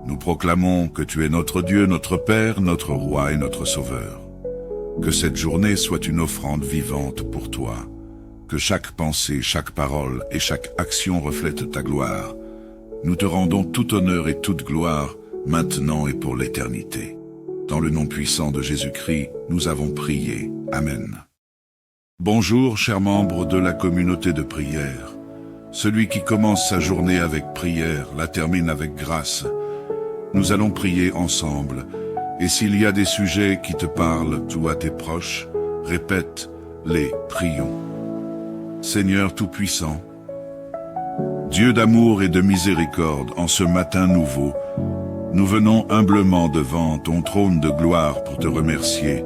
S1: Nous proclamons que tu es notre Dieu, notre Père, notre Roi et notre Sauveur. Que cette journée soit une offrande vivante pour toi. Que chaque pensée, chaque parole et chaque action reflète ta gloire. Nous te rendons tout honneur et toute gloire, maintenant et pour l'éternité. Dans le nom puissant de Jésus-Christ, nous avons prié. Amen. Bonjour, chers membres de la communauté de prière. Celui qui commence sa journée avec prière la termine avec grâce. Nous allons prier ensemble, et s'il y a des sujets qui te parlent, toi tes proches, répète-les, prions. Seigneur Tout-Puissant, Dieu d'amour et de miséricorde, en ce matin nouveau, nous venons humblement devant ton trône de gloire pour te remercier.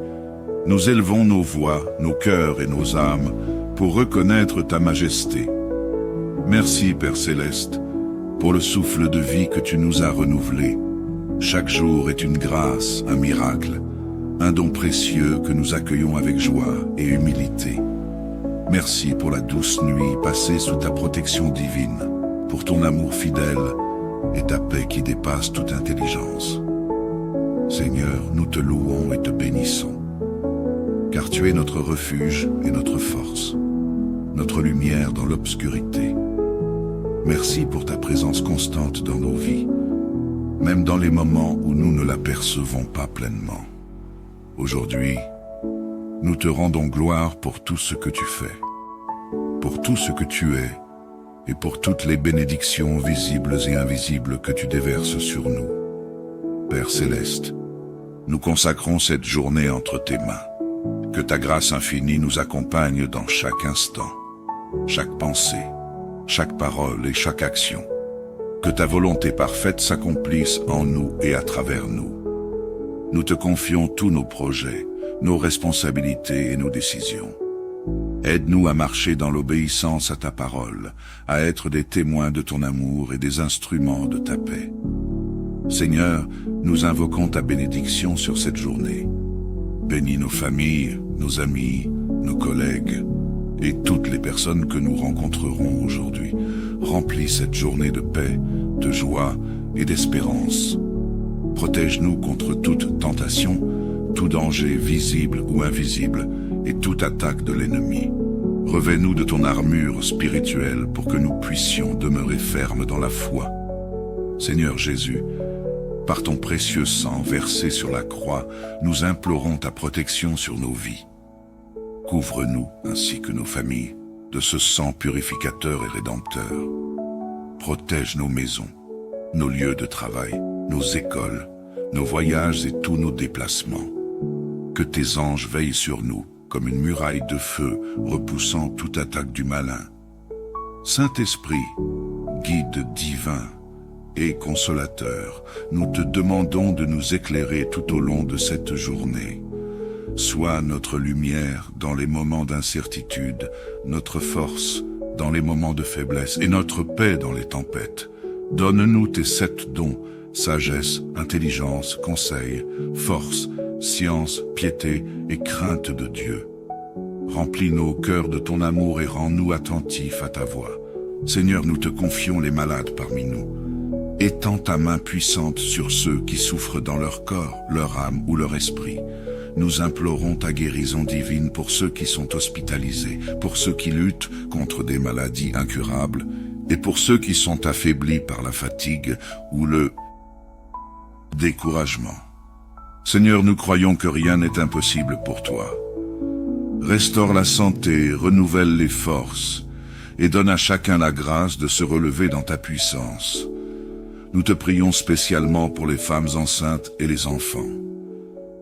S1: Nous élevons nos voix, nos cœurs et nos âmes pour reconnaître ta majesté. Merci, Père Céleste, pour le souffle de vie que tu nous as renouvelé. Chaque jour est une grâce, un miracle, un don précieux que nous accueillons avec joie et humilité. Merci pour la douce nuit passée sous ta protection divine, pour ton amour fidèle et ta paix qui dépasse toute intelligence. Seigneur, nous te louons et te bénissons, car tu es notre refuge et notre force, notre lumière dans l'obscurité. Merci pour ta présence constante dans nos vies, même dans les moments où nous ne la percevons pas pleinement. Aujourd'hui, nous te rendons gloire pour tout ce que tu fais, pour tout ce que tu es, et pour toutes les bénédictions visibles et invisibles que tu déverses sur nous. Père Céleste, nous consacrons cette journée entre tes mains. Que ta grâce infinie nous accompagne dans chaque instant, chaque pensée, chaque parole et chaque action. Que ta volonté parfaite s'accomplisse en nous et à travers nous. Nous te confions tous nos projets, nos responsabilités et nos décisions. Aide-nous à marcher dans l'obéissance à ta parole, à être des témoins de ton amour et des instruments de ta paix. Seigneur, nous invoquons ta bénédiction sur cette journée. Bénis nos familles, nos amis, nos collègues et toutes les personnes que nous rencontrerons aujourd'hui. Remplis cette journée de paix, de joie et d'espérance. Protège-nous contre toute tentation, tout danger visible ou invisible et toute attaque de l'ennemi. Revêt-nous de ton armure spirituelle pour que nous puissions demeurer fermes dans la foi. Seigneur Jésus, par ton précieux sang versé sur la croix, nous implorons ta protection sur nos vies. Couvre-nous, ainsi que nos familles, de ce sang purificateur et rédempteur. Protège nos maisons, nos lieux de travail, nos écoles, nos voyages et tous nos déplacements. Que tes anges veillent sur nous, comme une muraille de feu repoussant toute attaque du malin. Saint-Esprit, guide divin et consolateur, nous te demandons de nous éclairer tout au long de cette journée. Sois notre lumière dans les moments d'incertitude, notre force dans les moments de faiblesse et notre paix dans les tempêtes. Donne-nous tes 7 dons, sagesse, intelligence, conseil, force, science, piété et crainte de Dieu. Remplis nos cœurs de ton amour et rends-nous attentifs à ta voix. Seigneur, nous te confions les malades parmi nous. Étends ta main puissante sur ceux qui souffrent dans leur corps, leur âme ou leur esprit. Nous implorons ta guérison divine pour ceux qui sont hospitalisés, pour ceux qui luttent contre des maladies incurables et pour ceux qui sont affaiblis par la fatigue ou le découragement. Seigneur, nous croyons que rien n'est impossible pour toi. Restaure la santé, renouvelle les forces et donne à chacun la grâce de se relever dans ta puissance. Nous te prions spécialement pour les femmes enceintes et les enfants.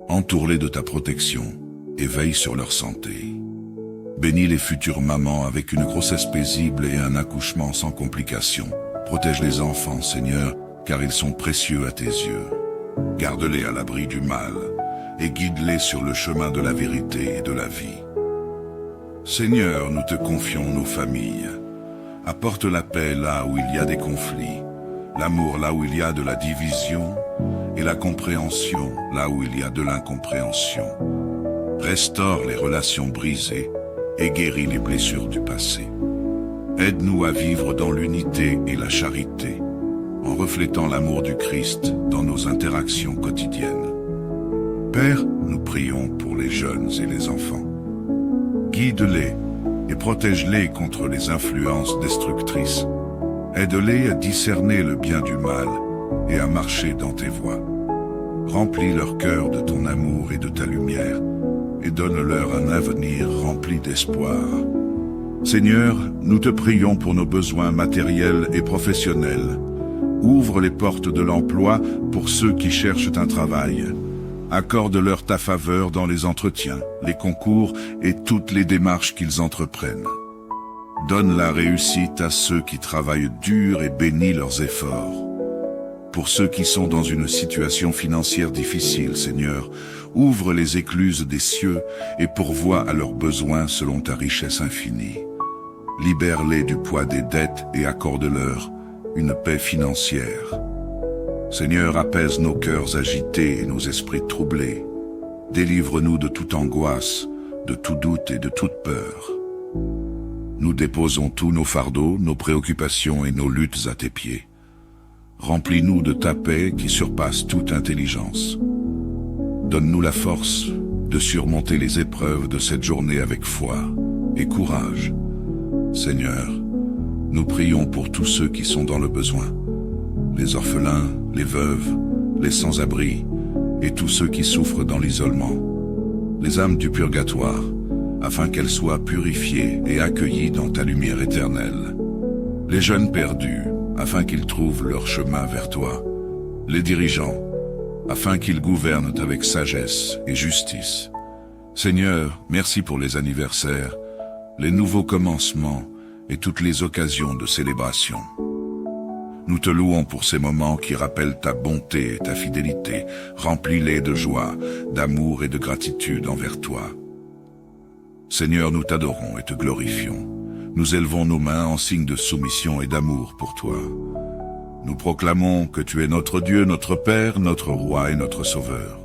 S1: Entoure-les de ta protection et veille sur leur santé. Bénis les futures mamans avec une grossesse paisible et un accouchement sans complications. Protège les enfants, Seigneur, car ils sont précieux à tes yeux. Garde-les à l'abri du mal et guide-les sur le chemin de la vérité et de la vie. Seigneur, nous te confions nos familles. Apporte la paix là où il y a des conflits, l'amour là où il y a de la division, et la compréhension là où il y a de l'incompréhension. Restaure les relations brisées et guéris les blessures du passé. Aide-nous à vivre dans l'unité et la charité, en reflétant l'amour du Christ dans nos interactions quotidiennes. Père, nous prions pour les jeunes et les enfants. Guide-les et protège-les contre les influences destructrices. Aide-les à discerner le bien du mal et à marcher dans tes voies. Remplis leur cœur de ton amour et de ta lumière, et donne-leur un avenir rempli d'espoir. Seigneur, nous te prions pour nos besoins matériels et professionnels. Ouvre les portes de l'emploi pour ceux qui cherchent un travail. Accorde-leur ta faveur dans les entretiens, les concours et toutes les démarches qu'ils entreprennent. Donne la réussite à ceux qui travaillent dur et bénis leurs efforts. Pour ceux qui sont dans une situation financière difficile, Seigneur, ouvre les écluses des cieux et pourvois à leurs besoins selon ta richesse infinie. Libère-les du poids des dettes et accorde-leur une paix financière. Seigneur, apaise nos cœurs agités et nos esprits troublés. Délivre-nous de toute angoisse, de tout doute et de toute peur. Nous déposons tous nos fardeaux, nos préoccupations et nos luttes à tes pieds. Remplis-nous de ta paix qui surpasse toute intelligence. Donne-nous la force de surmonter les épreuves de cette journée avec foi et courage. Seigneur, nous prions pour tous ceux qui sont dans le besoin, les orphelins, les veuves, les sans-abri et tous ceux qui souffrent dans l'isolement, les âmes du purgatoire, afin qu'elles soient purifiées et accueillies dans ta lumière éternelle, les jeunes perdus, afin qu'ils trouvent leur chemin vers toi, les dirigeants, afin qu'ils gouvernent avec sagesse et justice. Seigneur, merci pour les anniversaires, les nouveaux commencements et toutes les occasions de célébration. Nous te louons pour ces moments qui rappellent ta bonté et ta fidélité. Remplis-les de joie, d'amour et de gratitude envers toi. Seigneur, nous t'adorons et te glorifions. Nous élevons nos mains en signe de soumission et d'amour pour toi. Nous proclamons que tu es notre Dieu, notre Père, notre Roi et notre Sauveur.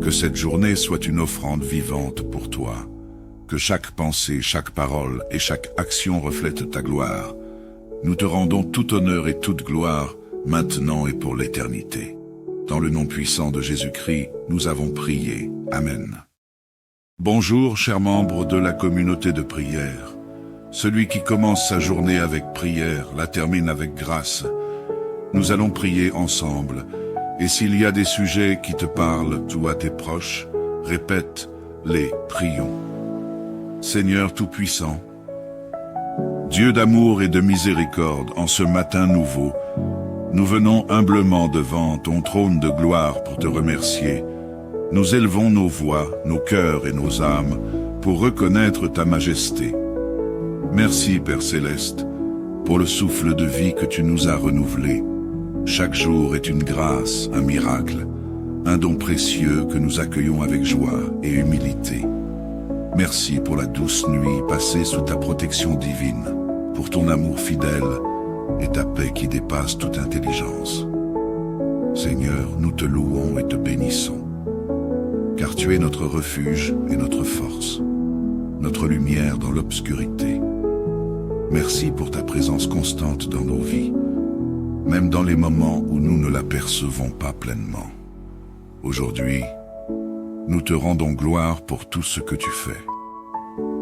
S1: Que cette journée soit une offrande vivante pour toi. Que chaque pensée, chaque parole et chaque action reflète ta gloire. Nous te rendons tout honneur et toute gloire, maintenant et pour l'éternité. Dans le nom puissant de Jésus-Christ, nous avons prié. Amen. Bonjour, chers membres de la communauté de prière. Celui qui commence sa journée avec prière la termine avec grâce. Nous allons prier ensemble, et s'il y a des sujets qui te parlent, toi à tes proches, répète-les, prions. Seigneur Tout-Puissant, Dieu d'amour et de miséricorde, en ce matin nouveau, nous venons humblement devant ton trône de gloire pour te remercier. Nous élevons nos voix, nos cœurs et nos âmes pour reconnaître ta majesté. Merci, Père Céleste, pour le souffle de vie que tu nous as renouvelé. Chaque jour est une grâce, un miracle, un don précieux que nous accueillons avec joie et humilité. Merci pour la douce nuit passée sous ta protection divine, pour ton amour fidèle et ta paix qui dépasse toute intelligence. Seigneur, nous te louons et te bénissons, car tu es notre refuge et notre force, notre lumière dans l'obscurité. Merci pour ta présence constante dans nos vies, même dans les moments où nous ne la percevons pas pleinement. Aujourd'hui, nous te rendons gloire pour tout ce que tu fais,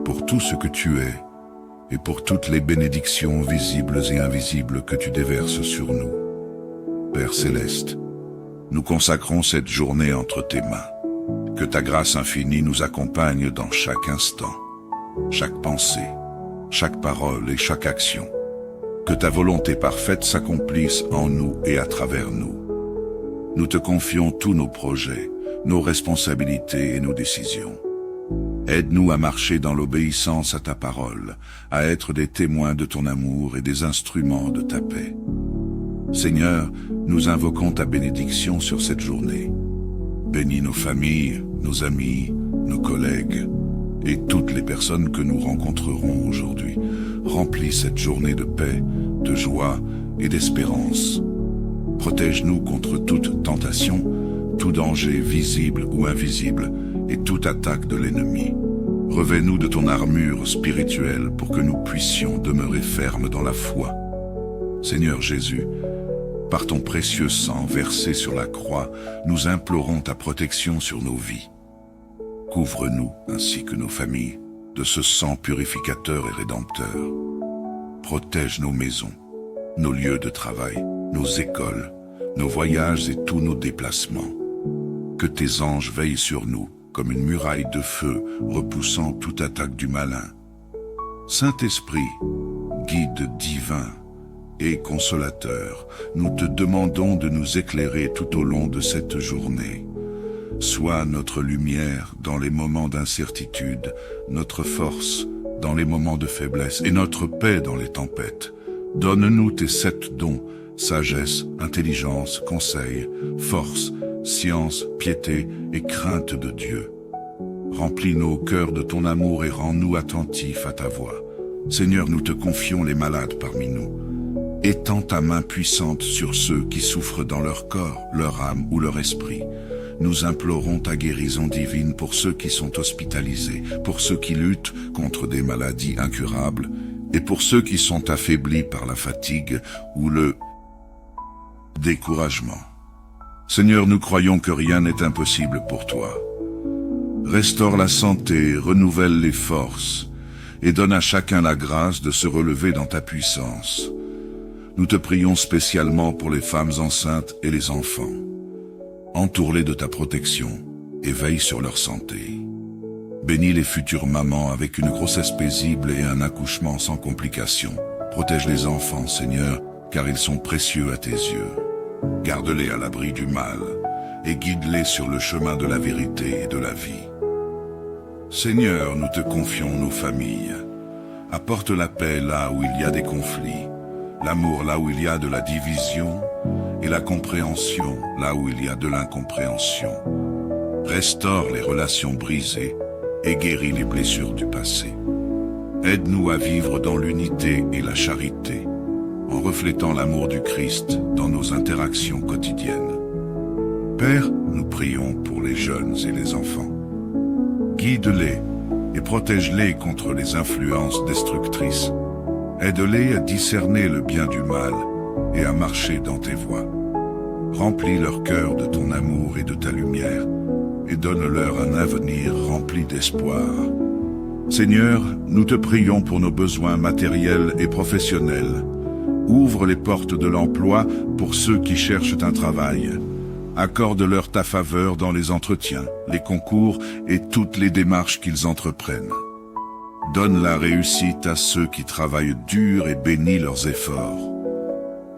S1: pour tout ce que tu es, et pour toutes les bénédictions visibles et invisibles que tu déverses sur nous. Père Céleste, nous consacrons cette journée entre tes mains. Que ta grâce infinie nous accompagne dans chaque instant, chaque pensée, chaque parole et chaque action. Que ta volonté parfaite s'accomplisse en nous et à travers nous. Nous te confions tous nos projets, nos responsabilités et nos décisions. Aide-nous à marcher dans l'obéissance à ta parole, à être des témoins de ton amour et des instruments de ta paix. Seigneur, nous invoquons ta bénédiction sur cette journée. Bénis nos familles, nos amis, nos collègues et toutes les personnes que nous rencontrerons aujourd'hui. Remplis cette journée de paix, de joie et d'espérance. Protège-nous contre toute tentation, tout danger visible ou invisible et toute attaque de l'ennemi. Revêt-nous de ton armure spirituelle pour que nous puissions demeurer fermes dans la foi. Seigneur Jésus, par ton précieux sang versé sur la croix, nous implorons ta protection sur nos vies. Couvre-nous, ainsi que nos familles, de ce sang purificateur et rédempteur. Protège nos maisons, nos lieux de travail, nos écoles, nos voyages et tous nos déplacements. Que tes anges veillent sur nous, comme une muraille de feu, repoussant toute attaque du malin. Saint-Esprit, guide divin et consolateur, nous te demandons de nous éclairer tout au long de cette journée. Sois notre lumière dans les moments d'incertitude, notre force dans les moments de faiblesse et notre paix dans les tempêtes. Donne-nous tes 7 dons, sagesse, intelligence, conseil, force, science, piété et crainte de Dieu. Remplis nos cœurs de ton amour et rends-nous attentifs à ta voix. Seigneur, nous te confions les malades parmi nous. Étends ta main puissante sur ceux qui souffrent dans leur corps, leur âme ou leur esprit. Nous implorons ta guérison divine pour ceux qui sont hospitalisés, pour ceux qui luttent contre des maladies incurables et pour ceux qui sont affaiblis par la fatigue ou le découragement. Seigneur, nous croyons que rien n'est impossible pour toi. Restaure la santé, renouvelle les forces et donne à chacun la grâce de se relever dans ta puissance. Nous te prions spécialement pour les femmes enceintes et les enfants. Entoure-les de ta protection et veille sur leur santé. Bénis les futures mamans avec une grossesse paisible et un accouchement sans complications. Protège les enfants, Seigneur, car ils sont précieux à tes yeux. Garde-les à l'abri du mal et guide-les sur le chemin de la vérité et de la vie. Seigneur, nous te confions nos familles. Apporte la paix là où il y a des conflits, l'amour là où il y a de la division et la compréhension là où il y a de l'incompréhension. Restaure les relations brisées et guéris les blessures du passé. Aide-nous à vivre dans l'unité et la charité, en reflétant l'amour du Christ dans nos interactions quotidiennes. Père, nous prions pour les jeunes et les enfants. Guide-les et protège-les contre les influences destructrices. Aide-les à discerner le bien du mal et à marcher dans tes voies. Remplis leur cœur de ton amour et de ta lumière et donne-leur un avenir rempli d'espoir. Seigneur, nous te prions pour nos besoins matériels et professionnels. Ouvre les portes de l'emploi pour ceux qui cherchent un travail. Accorde-leur ta faveur dans les entretiens, les concours et toutes les démarches qu'ils entreprennent. Donne la réussite à ceux qui travaillent dur et bénis leurs efforts.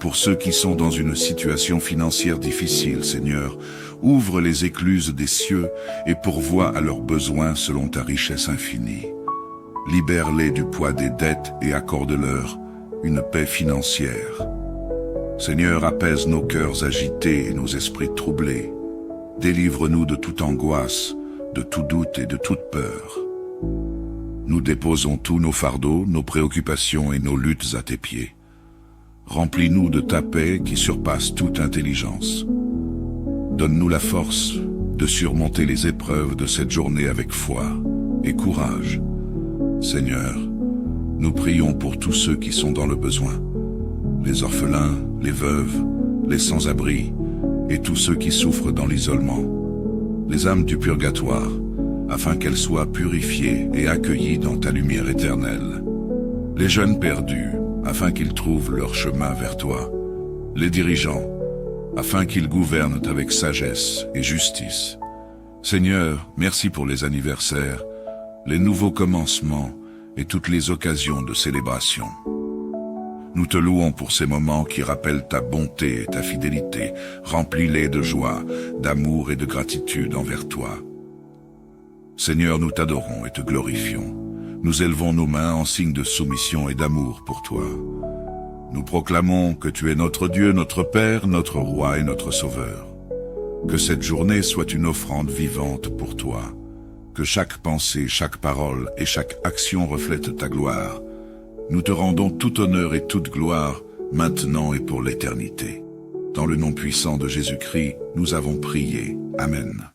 S1: Pour ceux qui sont dans une situation financière difficile, Seigneur, ouvre les écluses des cieux et pourvois à leurs besoins selon ta richesse infinie. Libère-les du poids des dettes et accorde-leur une paix financière. Seigneur, apaise nos cœurs agités et nos esprits troublés. Délivre-nous de toute angoisse, de tout doute et de toute peur. Nous déposons tous nos fardeaux, nos préoccupations et nos luttes à tes pieds. Remplis-nous de ta paix qui surpasse toute intelligence. Donne-nous la force de surmonter les épreuves de cette journée avec foi et courage. Seigneur, nous prions pour tous ceux qui sont dans le besoin, les orphelins, les veuves, les sans-abri et tous ceux qui souffrent dans l'isolement, les âmes du purgatoire, afin qu'elles soient purifiées et accueillies dans ta lumière éternelle. Les jeunes perdus, afin qu'ils trouvent leur chemin vers toi. Les dirigeants, afin qu'ils gouvernent avec sagesse et justice. Seigneur, merci pour les anniversaires, les nouveaux commencements et toutes les occasions de célébration. Nous te louons pour ces moments qui rappellent ta bonté et ta fidélité. Remplis-les de joie, d'amour et de gratitude envers toi. Seigneur, nous t'adorons et te glorifions. Nous élevons nos mains en signe de soumission et d'amour pour toi. Nous proclamons que tu es notre Dieu, notre Père, notre Roi et notre Sauveur. Que cette journée soit une offrande vivante pour toi. Que chaque pensée, chaque parole et chaque action reflète ta gloire. Nous te rendons tout honneur et toute gloire, maintenant et pour l'éternité. Dans le nom puissant de Jésus-Christ, nous avons prié. Amen.